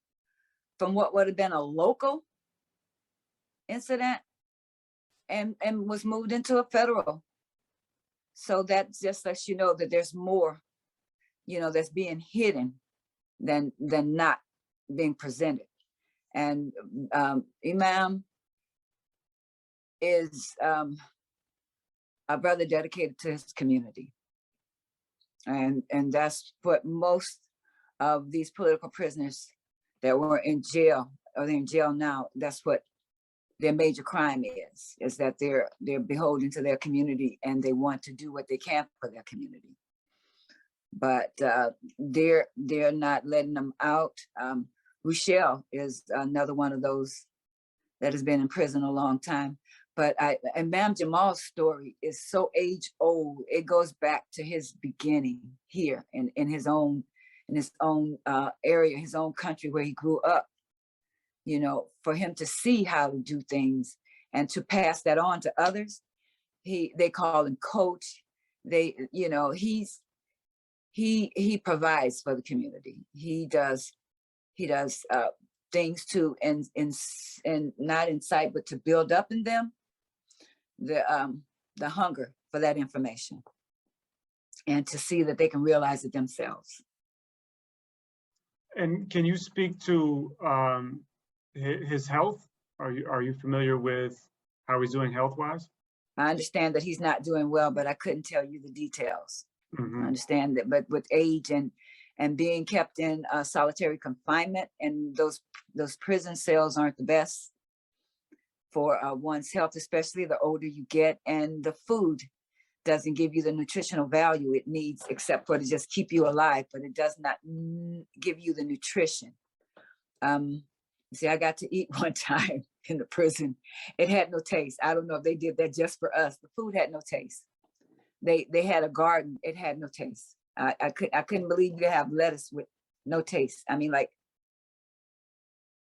what would have been a local incident and was moved into a federal. So that just lets you know that there's more, you know, that's being hidden than not being presented. And Imam is a brother dedicated to his community. And that's what most of these political prisoners that were in jail, or they're in jail now, that's what their major crime is that they're beholden to their community and they want to do what they can for their community. But they're not letting them out. Rochelle is another one of those that has been in prison a long time. But Imam Jamal's story is so age old. It goes back to his beginning here in his own area, his own country where he grew up. You know, for him to see how to do things and to pass that on to others. They call him coach. You know, he provides for the community. He does things to and not incite, but to build up in them the hunger for that information and to see that they can realize it themselves. And can you speak to his health? Are you familiar with how he's doing health-wise? I understand that he's not doing well, but I couldn't tell you the details. Mm-hmm. I understand that, but with age and being kept in solitary confinement, and those prison cells aren't the best for one's health, especially the older you get, and the food doesn't give you the nutritional value it needs, except for to just keep you alive, but it does not give you the nutrition. See, I got to eat one time in the prison. It had no taste. I don't know if they did that just for us. The food had no taste. They had a garden. It had no taste. I couldn't believe you have lettuce with no taste. I mean, like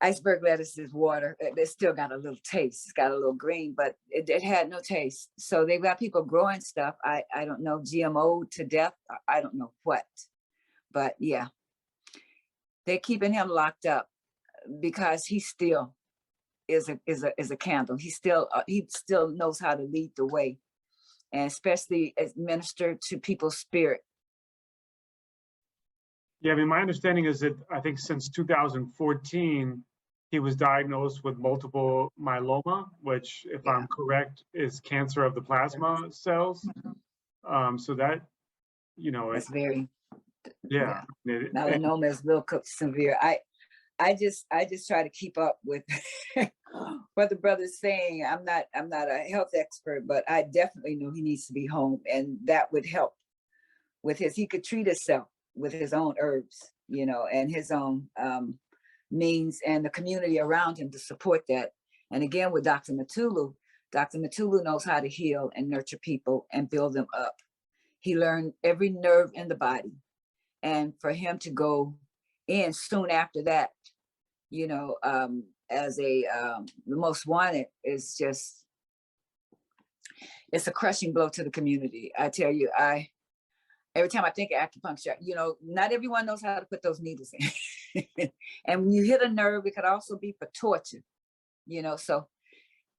iceberg lettuce is water. It still got a little taste. It's got a little green, but it had no taste. So they've got people growing stuff. I don't know, GMO to death. I don't know what, but yeah, they're keeping him locked up because he still is a candle. He still knows how to lead the way, and especially administer to people's spirit. Yeah, I mean, my understanding is that I think since 2014, he was diagnosed with multiple myeloma, which, if I'm correct, is cancer of the plasma cells. So that, you know, it's very, yeah. Melanoma is real severe. I just try to keep up with what the brother's saying. I'm not a health expert, but I definitely know he needs to be home, and that would help with he could treat himself with his own herbs, you know, and his own means, and the community around him to support that. And again, with Dr. Mutulu knows how to heal and nurture people and build them up. He learned every nerve in the body. And for him to go in soon after that, you know, as the most wanted is just, it's a crushing blow to the community. I tell you, every time I think of acupuncture, you know, not everyone knows how to put those needles in. And when you hit a nerve, it could also be for torture, you know. So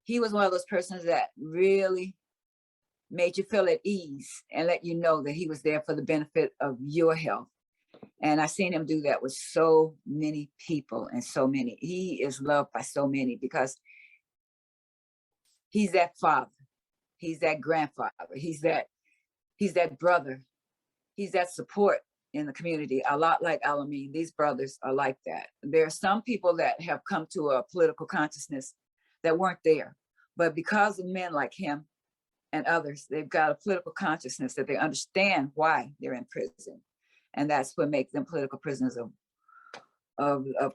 he was one of those persons that really made you feel at ease and let you know that he was there for the benefit of your health. And I've seen him do that with so many people and so many. He is loved by so many because he's that father. He's that grandfather. He's that brother. He's that support in the community. A lot like Al-Amin. These brothers are like that. There are some people that have come to a political consciousness that weren't there. But because of men like him and others, they've got a political consciousness that they understand why they're in prison. And that's what makes them political prisoners of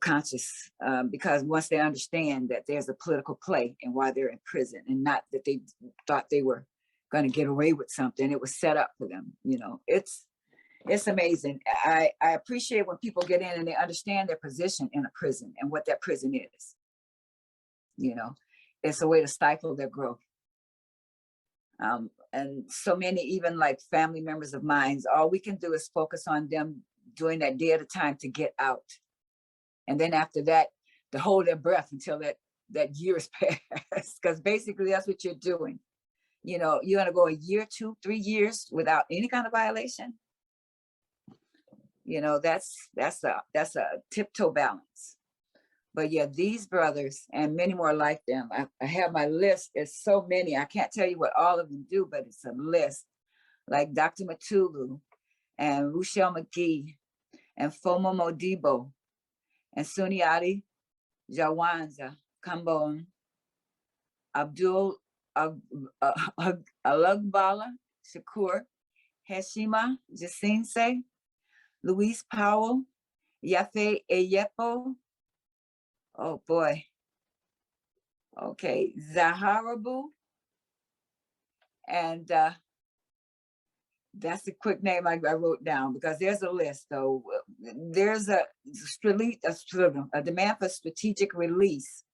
conscience, because once they understand that there's a political play and why they're in prison, and not that they thought they were going to get away with something, it was set up for them. You know, it's amazing. I appreciate when people get in and they understand their position in a prison and what that prison is. You know, it's a way to stifle their growth. And so many, even like family members of mine, all we can do is focus on them doing that day at a time to get out. And then after that, to hold their breath until that year is passed, because basically that's what you're doing. You know, you're gonna go a year, 2, 3 years without any kind of violation. You know, that's a tiptoe balance. But yeah, these brothers and many more like them, I have my list. It's so many. I can't tell you what all of them do, but it's a list. Like Dr. Matulu and Ruchelle McGee and Fomo Modibo and Suniati Jawanza Kambon, Abdul Alagbala Shakur, Heshima Jacinse, Luis Powell, Yafe Eyepo, oh boy. Okay, Zaharabu. And that's a quick name I wrote down because there's a list though. There's a demand for strategic release.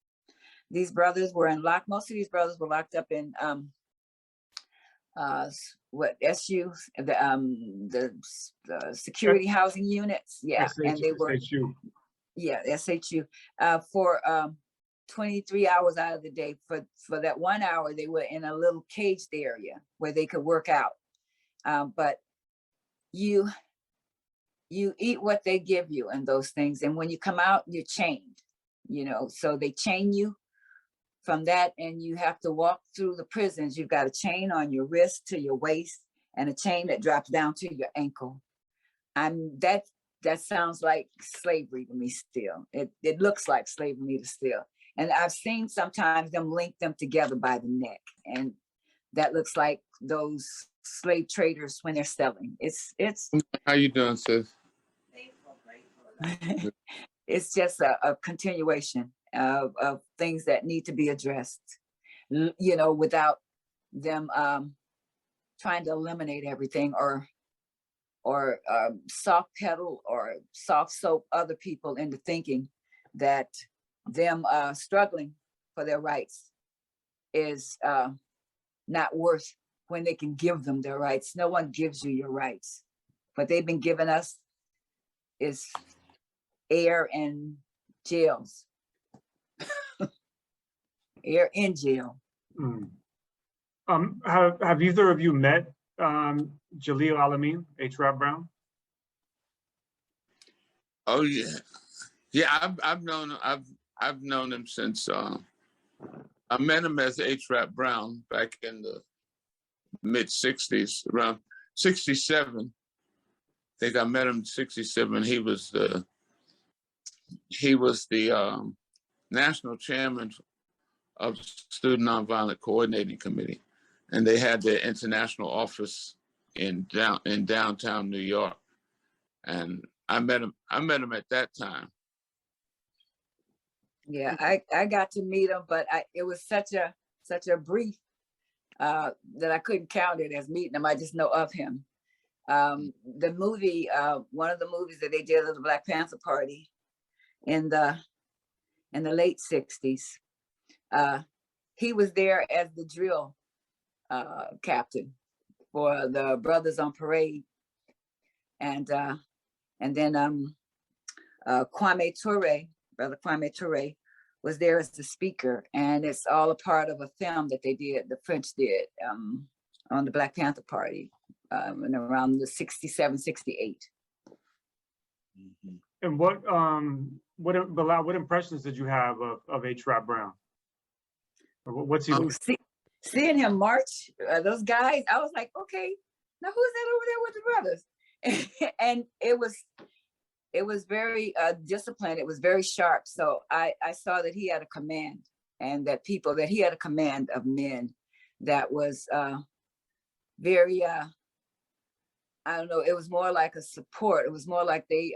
These brothers were most of these brothers were locked up in SU, the security housing units. Yeah, and they were SHU. Yeah, SHU for 23 hours out of the day. For that 1 hour, they were in a little caged area where they could work out. But you eat what they give you and those things. And when you come out, you're chained, you know, so they chain you from that, and you have to walk through the prisons. You've got a chain on your wrist to your waist and a chain that drops down to your ankle. That sounds like slavery to me still. It looks like slavery to still. And I've seen sometimes them link them together by the neck. And that looks like those slave traders when they're selling. It's How you doing, sis? It's just a continuation of things that need to be addressed, you know, without them trying to eliminate everything or soft pedal or soft soap other people into thinking that them struggling for their rights is not worth when they can give them their rights. No one gives you your rights. What they've been giving us is air and jails. Air in jail. Mm. Have either of you met Jalil Al-Amin, H. Rap Brown? Oh yeah, yeah. I've known him since I met him as H. Rap Brown back in the mid '60s, around '67. I think I met him in '67. He was the national chairman of the Student Nonviolent Coordinating Committee, and they had their international office in downtown New York. And I met him at that time. Yeah, I got to meet him, but it was such a brief that I couldn't count it as meeting him. I just know of him. The movie, one of the movies that they did of the Black Panther Party in the late '60s, he was there as the drill captain for the Brothers on Parade, and then Kwame Ture, Brother Kwame Ture, was there as the speaker, and it's all a part of a film that they did, the French did, on the Black Panther Party in around the 67, 68. And Bilal, what impressions did you have of H-Rap Brown? Or what's he? Seeing him march, those guys, I was like, okay, now who's that over there with the brothers? And it was very disciplined. It was very sharp. So I saw that he had a command, and that he had a command of men that was very, I don't know, it was more like a support. It was more like they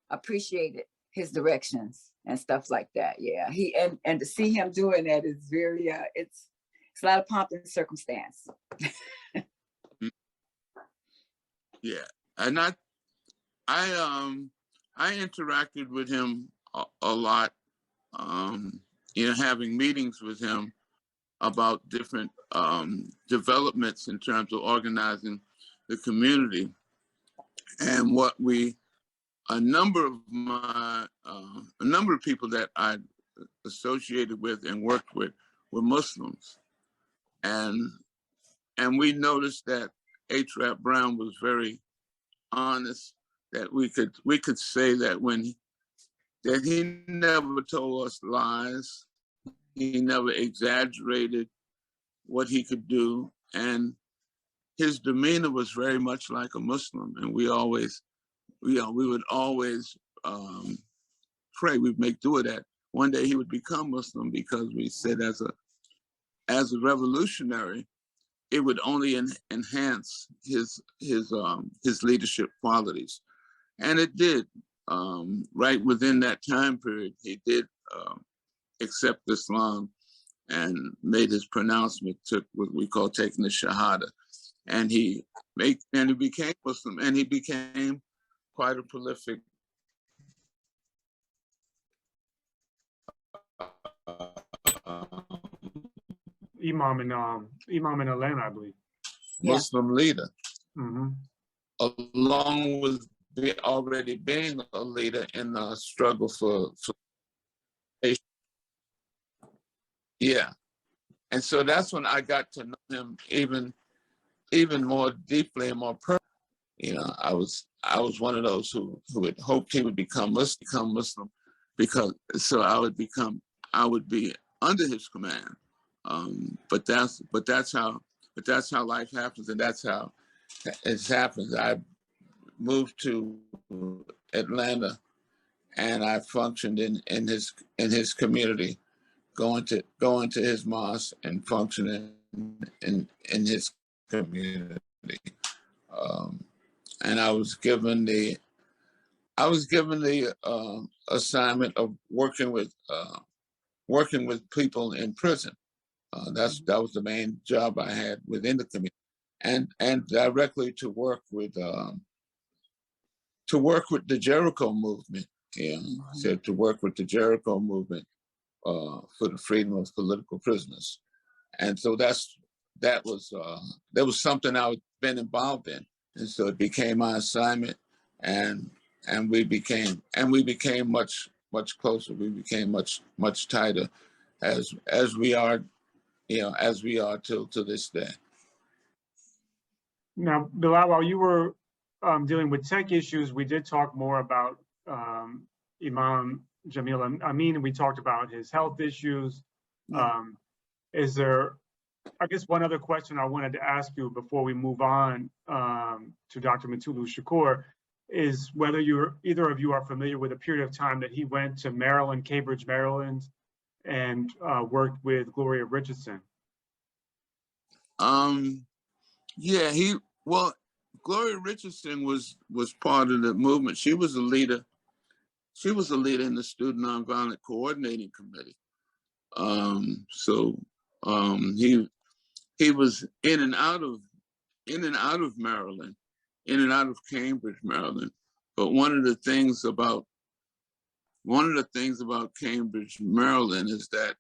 appreciated his directions and stuff like that. Yeah, and to see him doing that is very, it's a lot of pomp and circumstance. Yeah, and I interacted with him a lot, having meetings with him about different developments in terms of organizing the community. And a number of people that I associated with and worked with were Muslims. And we noticed that H-Rap Brown was very honest, that we could say that that he never told us lies. He never exaggerated what he could do. And his demeanor was very much like a Muslim. And we would always pray, we'd make dua that one day he would become Muslim, because we said as a revolutionary, it would only enhance his leadership qualities. And it did. Right within that time period, he did accept Islam and made his pronouncement, took what we call taking the Shahada. And he became Muslim, and he became quite a prolific Imam in Atlanta, I believe. Muslim leader, Mm-hmm. along with already being a leader in the struggle for yeah. And so that's when I got to know him even more deeply and more personally. I was one of those who had hoped he would become Muslim, because so I would be under his command. But that's how life happens, and that's how it happens. I moved to Atlanta, and I functioned in his community, going to his mosque and functioning in his community. And I was given the assignment of working with people in prison. That was the main job I had within the community, and directly to work with the Jericho movement. So to work with the Jericho movement for the freedom of political prisoners. And so that was something I'd been involved in. And so it became my assignment, and we became much closer. We became much tighter as we are till to this day. Now, Bilal, while you were dealing with tech issues, we did talk more about Imam Jamil Al-Amin, and we talked about his health issues. Is there, I guess, one other question I wanted to ask you before we move on to Dr. Mutulu Shakur, is whether either of you are familiar with a period of time that he went to Maryland, Cambridge, Maryland, and worked with Gloria Richardson. Gloria Richardson was part of the movement. She was a leader. She was a leader in the Student Nonviolent Coordinating Committee. He was in and out of Maryland, in and out of Cambridge, Maryland. But one of the things about Cambridge, Maryland is that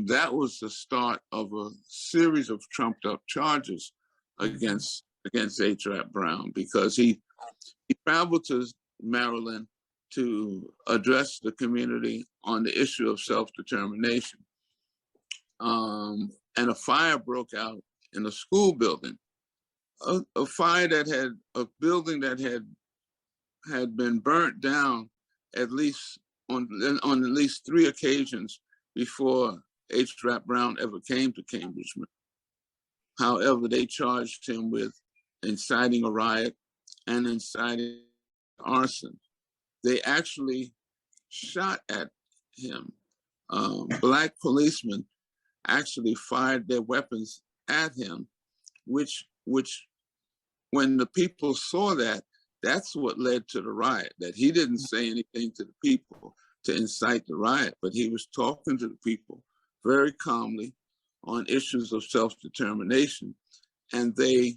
that was the start of a series of trumped up charges against H-Rap Brown, because he traveled to Maryland to address the community on the issue of self-determination. And a fire broke out in a school building, a fire that had, a building that had been burnt down at least on at least 3 occasions before H. Rap Brown ever came to Cambridge. However, they charged him with inciting a riot and inciting arson. They actually shot at him. Black policemen actually fired their weapons at him, which when the people saw that, that's what led to the riot, that he didn't say anything to the people to incite the riot, but he was talking to the people very calmly on issues of self-determination, and they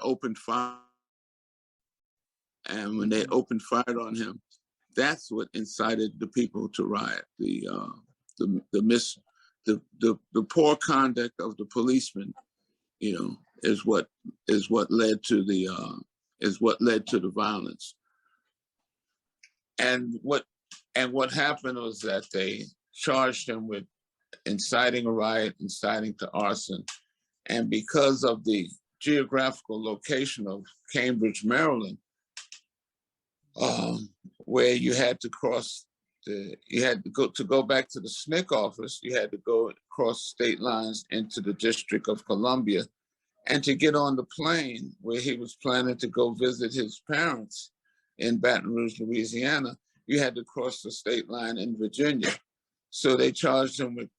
opened fire. And when they opened fire on him, that's what incited the people to riot. The poor conduct of the policemen, you know, is what led to the violence. And what happened was that they charged him with inciting a riot, inciting to arson, and because of the geographical location of Cambridge, Maryland, where you had to cross to go back to the SNCC office, you had to go across state lines into the District of Columbia, and to get on the plane where he was planning to go visit his parents in Baton Rouge, Louisiana, you had to cross the state line in Virginia. So they charged him with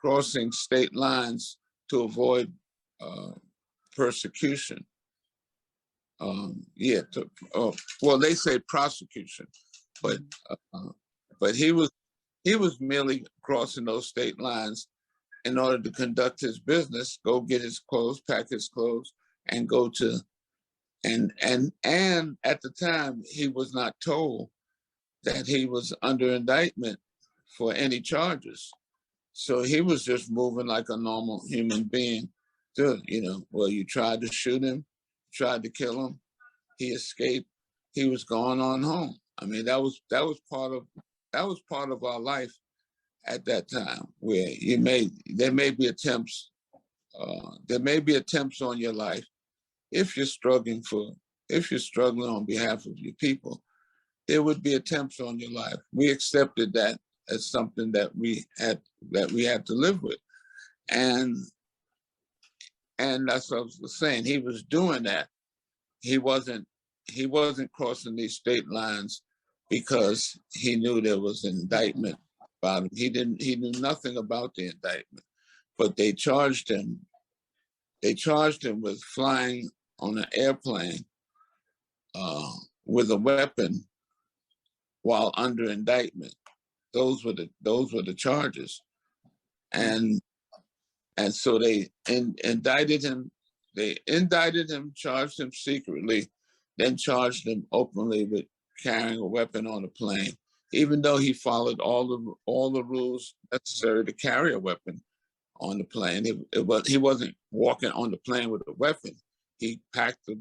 crossing state lines to avoid persecution. Well, they say prosecution, but he was merely crossing those state lines in order to conduct his business, go get his clothes, pack his clothes, and go to, and at the time he was not told that he was under indictment for any charges. So he was just moving like a normal human being. Well, you tried to shoot him, tried to kill him, he escaped, he was going on home. I mean, that was part of our life at that time, where there may be attempts on your life if you're struggling on behalf of your people. There would be attempts on your life. We accepted that as something that we had to live with, and that's what I was saying. He was doing that. He wasn't crossing these state lines because he knew there was an indictment about him. He knew nothing about the indictment, but they charged him with flying on an airplane with a weapon while under indictment. Those were the charges, and so they indicted him. They indicted him, charged him secretly, then charged him openly with carrying a weapon on a plane, even though he followed all the rules necessary to carry a weapon on the plane. He wasn't walking on the plane with a weapon. He packed it,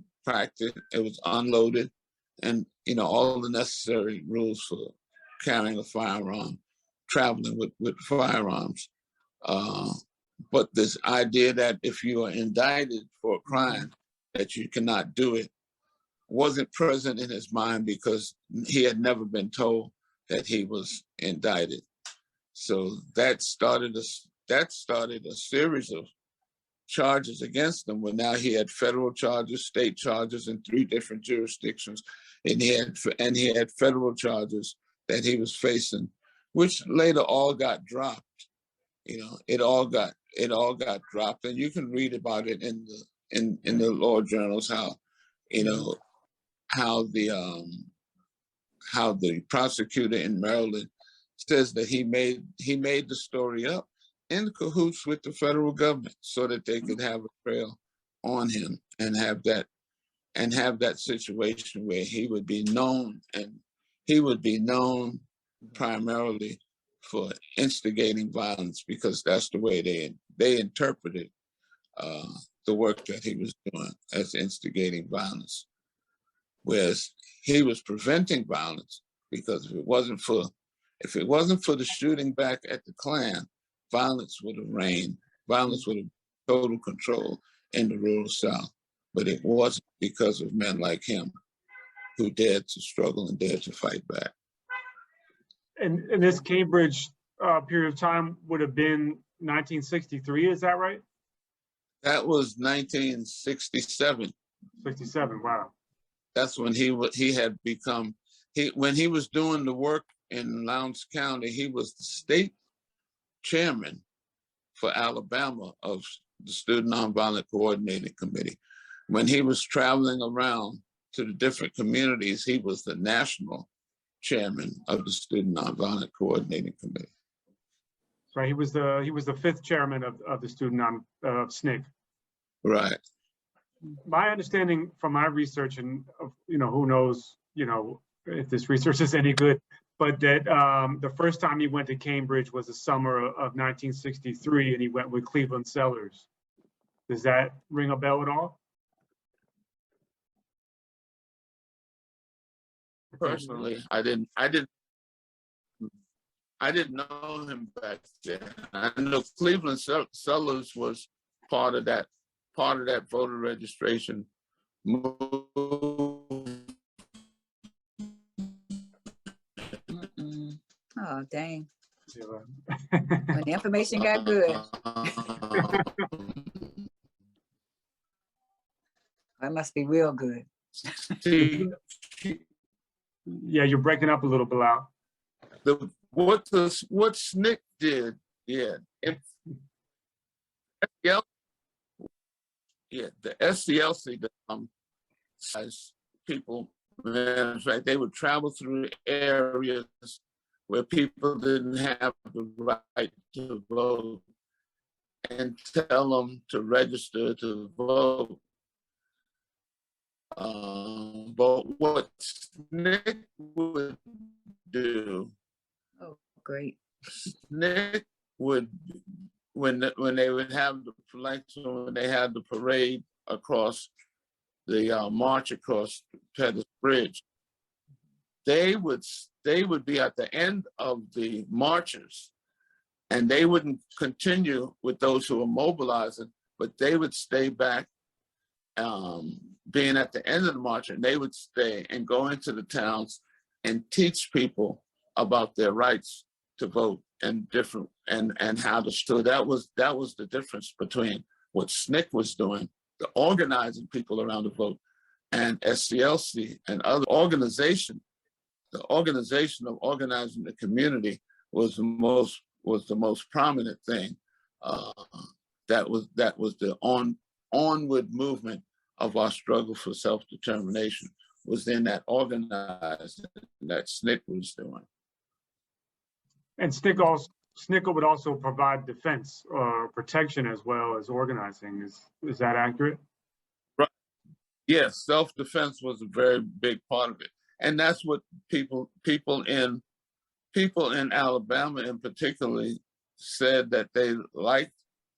it was unloaded, and all the necessary rules for carrying a firearm, traveling with firearms. But this idea that if you are indicted for a crime, that you cannot do it, wasn't present in his mind because he had never been told that he was indicted. So that started a series of charges against him, where now he had federal charges, state charges in 3 different jurisdictions, and he had federal charges that he was facing, which later all got dropped. It all got dropped, and you can read about it in the law journals how the prosecutor in Maryland says that he made the story up in cahoots with the federal government so that they could have a trail on him and have that situation where he would be known primarily for instigating violence, because that's the way they interpreted the work that he was doing as instigating violence. Whereas he was preventing violence, because if it wasn't for the shooting back at the Klan, violence would have reigned. Violence would have total control in the rural South. But it wasn't because of men like him who dared to struggle and dared to fight back. And this Cambridge period of time would have been 1963, is that right? That was 1967. 67, wow. That's when he had become, when he was doing the work in Lowndes County, he was the state chairman for Alabama of the Student Nonviolent Coordinating Committee. When he was traveling around to the different communities, he was the national chairman of the Student Nonviolent Coordinating Committee. Right, he was the fifth chairman of the student SNCC. Right. My understanding from my research, and who knows, if this research is any good, but that the first time he went to Cambridge was the summer of 1963, and he went with Cleveland Sellers. Does that ring a bell at all? Personally, I didn't know him back then. I know Cleveland Sellers was part of that voter registration move. Oh, dang. When the information got good. That must be real good. Yeah, you're breaking up a little, Bilal. What SNCC did, the SCLC, as people, in fact, they would travel through areas where people didn't have the right to vote and tell them to register to vote. But what SNCC would do, oh, great. SNCC would, when they would have the election, when they had the parade across the march across Pettus Bridge, they would be at the end of the marches, and they wouldn't continue with those who were mobilizing, but they would stay back, being at the end of the march, and they would stay and go into the towns and teach people about their rights to vote and how to stood. That was the difference between what SNCC was doing, the organizing people around the vote, and SCLC and other organization. The organization of organizing the community was the most prominent thing. That was the onward movement of our struggle for self-determination, was in that organizing that SNCC was doing. And SNCC would also provide defense or protection as well as organizing. Is that accurate? Right. Yes, self-defense was a very big part of it. And that's what people in Alabama in particularly said, that they liked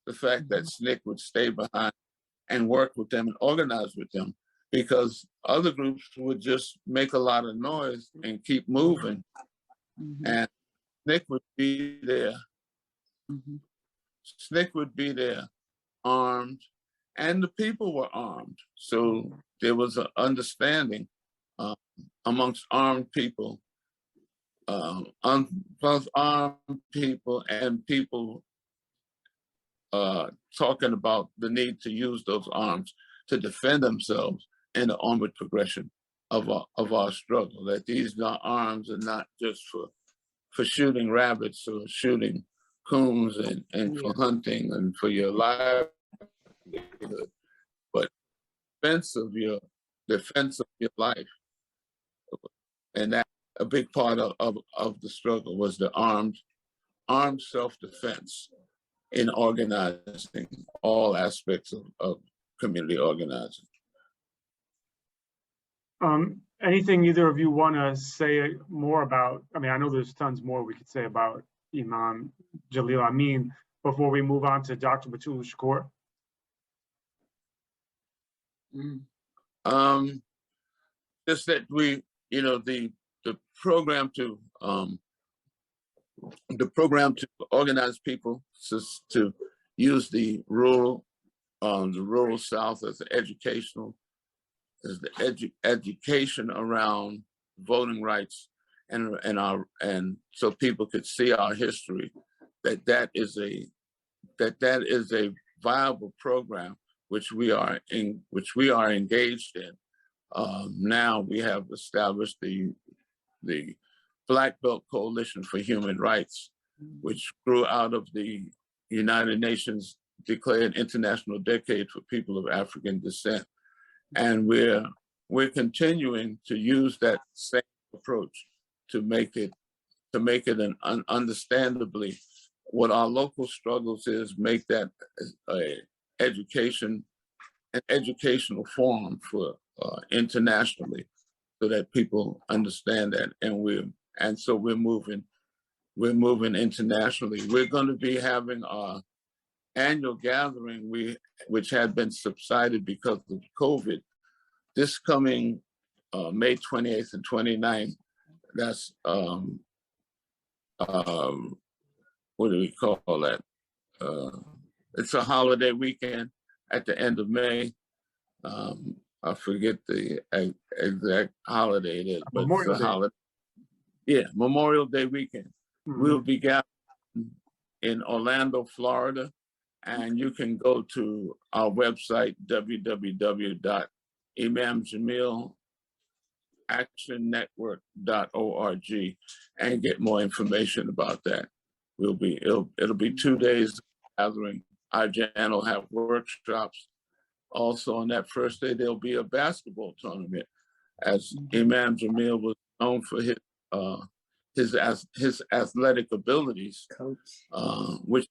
the fact that SNCC would stay behind and work with them and organize with them, because other groups would just make a lot of noise and keep moving. And SNCC would be there. SNCC would be there armed, and the people were armed. So there was an understanding amongst armed people, both armed people and people talking about the need to use those arms to defend themselves in the onward progression of our struggle. That these arms are not just for shooting rabbits or shooting coons and for hunting and for your livelihood, but defense of your life. And that a big part of the struggle was the armed self-defense in organizing all aspects of community organizing. Anything either of you want to say more about? I mean, I know there's tons more we could say about Imam Jalil Al-Amin before we move on to Dr. Batul Shakur. Just that we, the program to organize people to use the rural the rural South as educational, as the education around voting rights and so people could see our history, that is a viable program which we are engaged in. Now we have established the Black Belt Coalition for Human Rights, which grew out of the United Nations declared International Decade for People of African Descent. And we're continuing to use that same approach to make it an understandably what our local struggles is, make that an educational forum for internationally, so that people understand that, and so we're moving internationally. We're going to be having our annual gathering, which had been subsided because of COVID, this coming May 28th and 29th. That's what do we call that? It's a holiday weekend at the end of May. I forget the exact holiday it is, but Memorial it's a Day. holiday. Yeah, Memorial Day weekend. Mhm. We'll be gathering in Orlando, Florida, and you can go to our website, www.imamjamilactionnetwork.org, and get more information about that. It'll be 2 days gathering. Our Jan will have workshops. Also on that first day, there'll be a basketball tournament, as Imam Jamil was known for his athletic abilities, which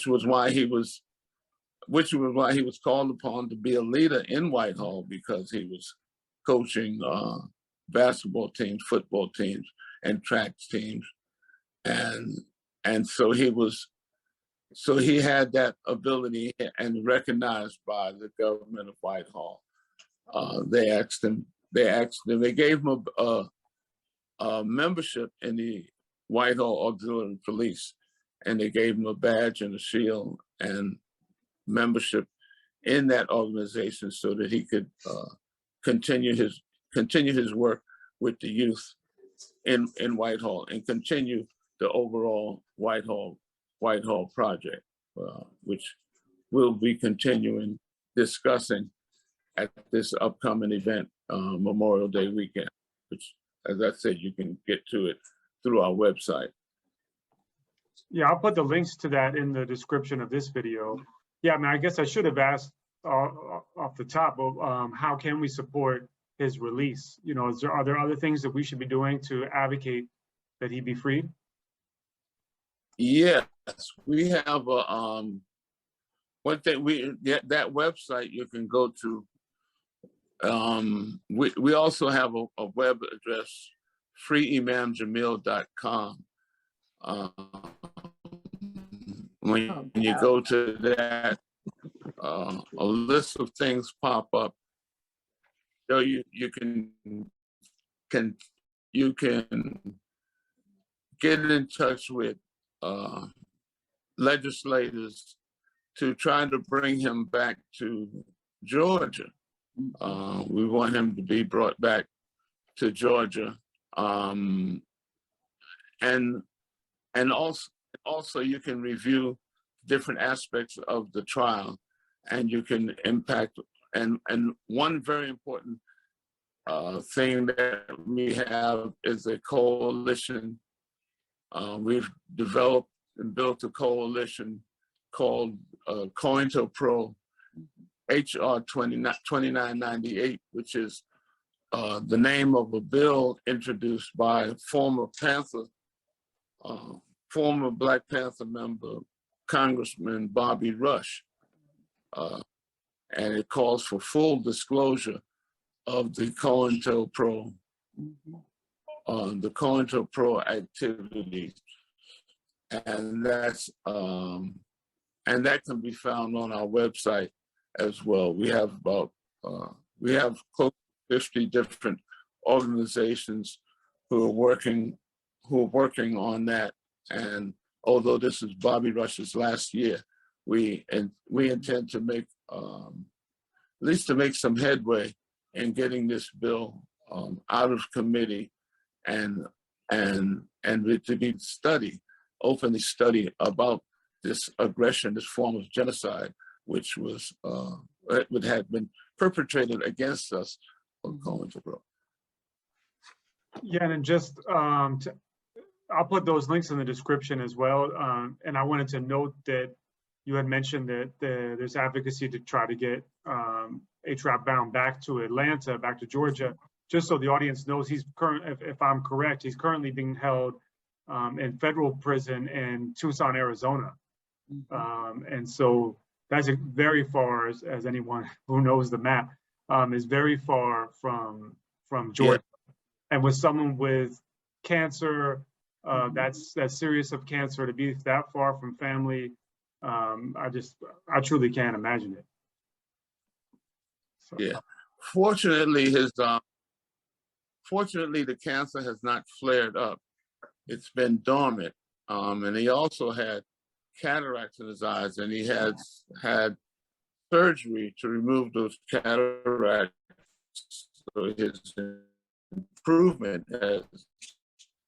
was why he was called upon to be a leader in Whitehall, because he was coaching basketball teams, football teams, and track teams, and so he had that ability and recognized by the government of Whitehall. They gave him a membership in the Whitehall Auxiliary Police, and they gave him a badge and a shield and membership in that organization so that he could continue his work with the youth in Whitehall and continue the overall Whitehall project, which we'll be continuing discussing at this upcoming event, Memorial Day weekend, which, as I said, you can get to it through our website. Yeah, I'll put the links to that in the description of this video. Yeah, I mean, I guess I should have asked off the top, but how can we support his release? You know, are there other things that we should be doing to advocate that he be freed? Yes, we have one thing. That website you can go to. We also have a web address, freeimamjamil.com. When you go to that, a list of things pop up. So you can get in touch with legislators to try to bring him back to Georgia. We want him to be brought back to Georgia, and also you can review different aspects of the trial, and you can impact. And one very important thing that we have is a coalition. We've developed and built a coalition called COINTELPRO HR 2998, which is the name of a bill introduced by former Black Panther member, Congressman Bobby Rush. And it calls for full disclosure of the COINTELPRO, activities. And that can be found on our website as well. We have close to 50 different organizations who are working on that. And although this is Bobby Rush's last year, we intend to make at least to make some headway in getting this bill out of committee and to be openly studied about this aggression, this form of genocide, which was would have been perpetrated against us going to grow. Yeah, and just I'll put those links in the description as well. And I wanted to note that you had mentioned that there's advocacy to try to get A-Trap bound back to Atlanta, back to Georgia. Just so the audience knows, he's if I'm correct, he's currently being held in federal prison in Tucson, Arizona. And so that's very far, as anyone who knows the map, is very far from Georgia. Yeah. And with someone with cancer, that's serious of cancer, to be that far from family, I truly can't imagine it. So. Yeah, fortunately, fortunately the cancer has not flared up. It's been dormant, and he also had cataracts in his eyes, and he has had surgery to remove those cataracts. So his improvement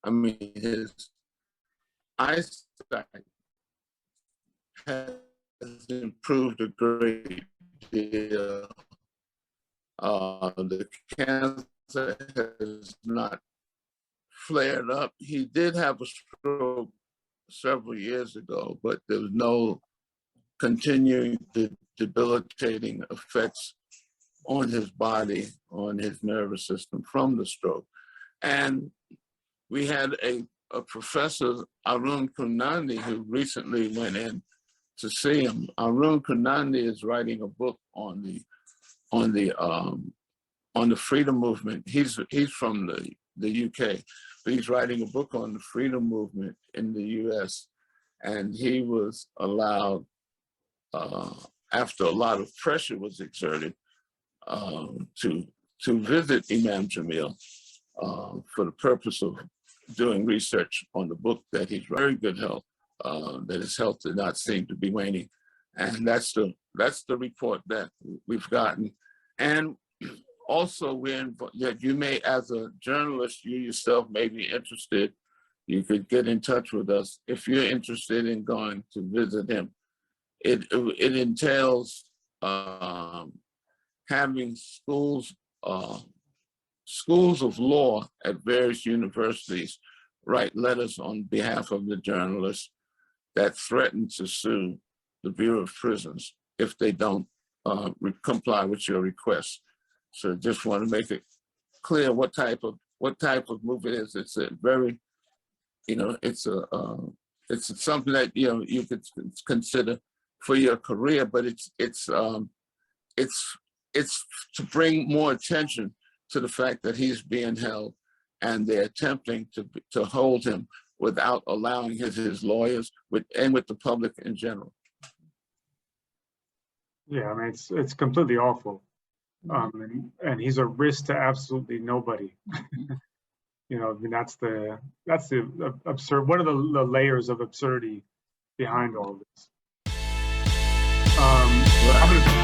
his eyesight has improved a great deal. The cancer has not flared up. He did have a stroke several years ago, but there was no continuing debilitating effects on his body, on his nervous system from the stroke. And we had a professor, Arun Kunandi, who recently went in to see him. Arun Kunandi is writing a book on the freedom movement. He's from the UK, but he's writing a book on the freedom movement in the US. And he was allowed, after a lot of pressure was exerted, to visit Imam Jamil for the purpose of doing research on the book that he's very good health, that his health did not seem to be waning. And that's the report that we've gotten. And also that you may, as a journalist, you yourself may be interested, you could get in touch with us if you're interested in going to visit him. It entails having schools of law at various universities write letters on behalf of the journalists that threaten to sue the Bureau of Prisons if they don't comply with your requests. So just want to make it clear what type of move it is. It's a very, it's something that you could consider for your career, but it's to bring more attention to the fact that he's being held, and they're attempting to hold him without allowing his lawyers and with the public in general. Yeah, I mean, it's completely awful. And he's a risk to absolutely nobody. I mean, that's the absurd. What are the layers of absurdity behind all of this? Right.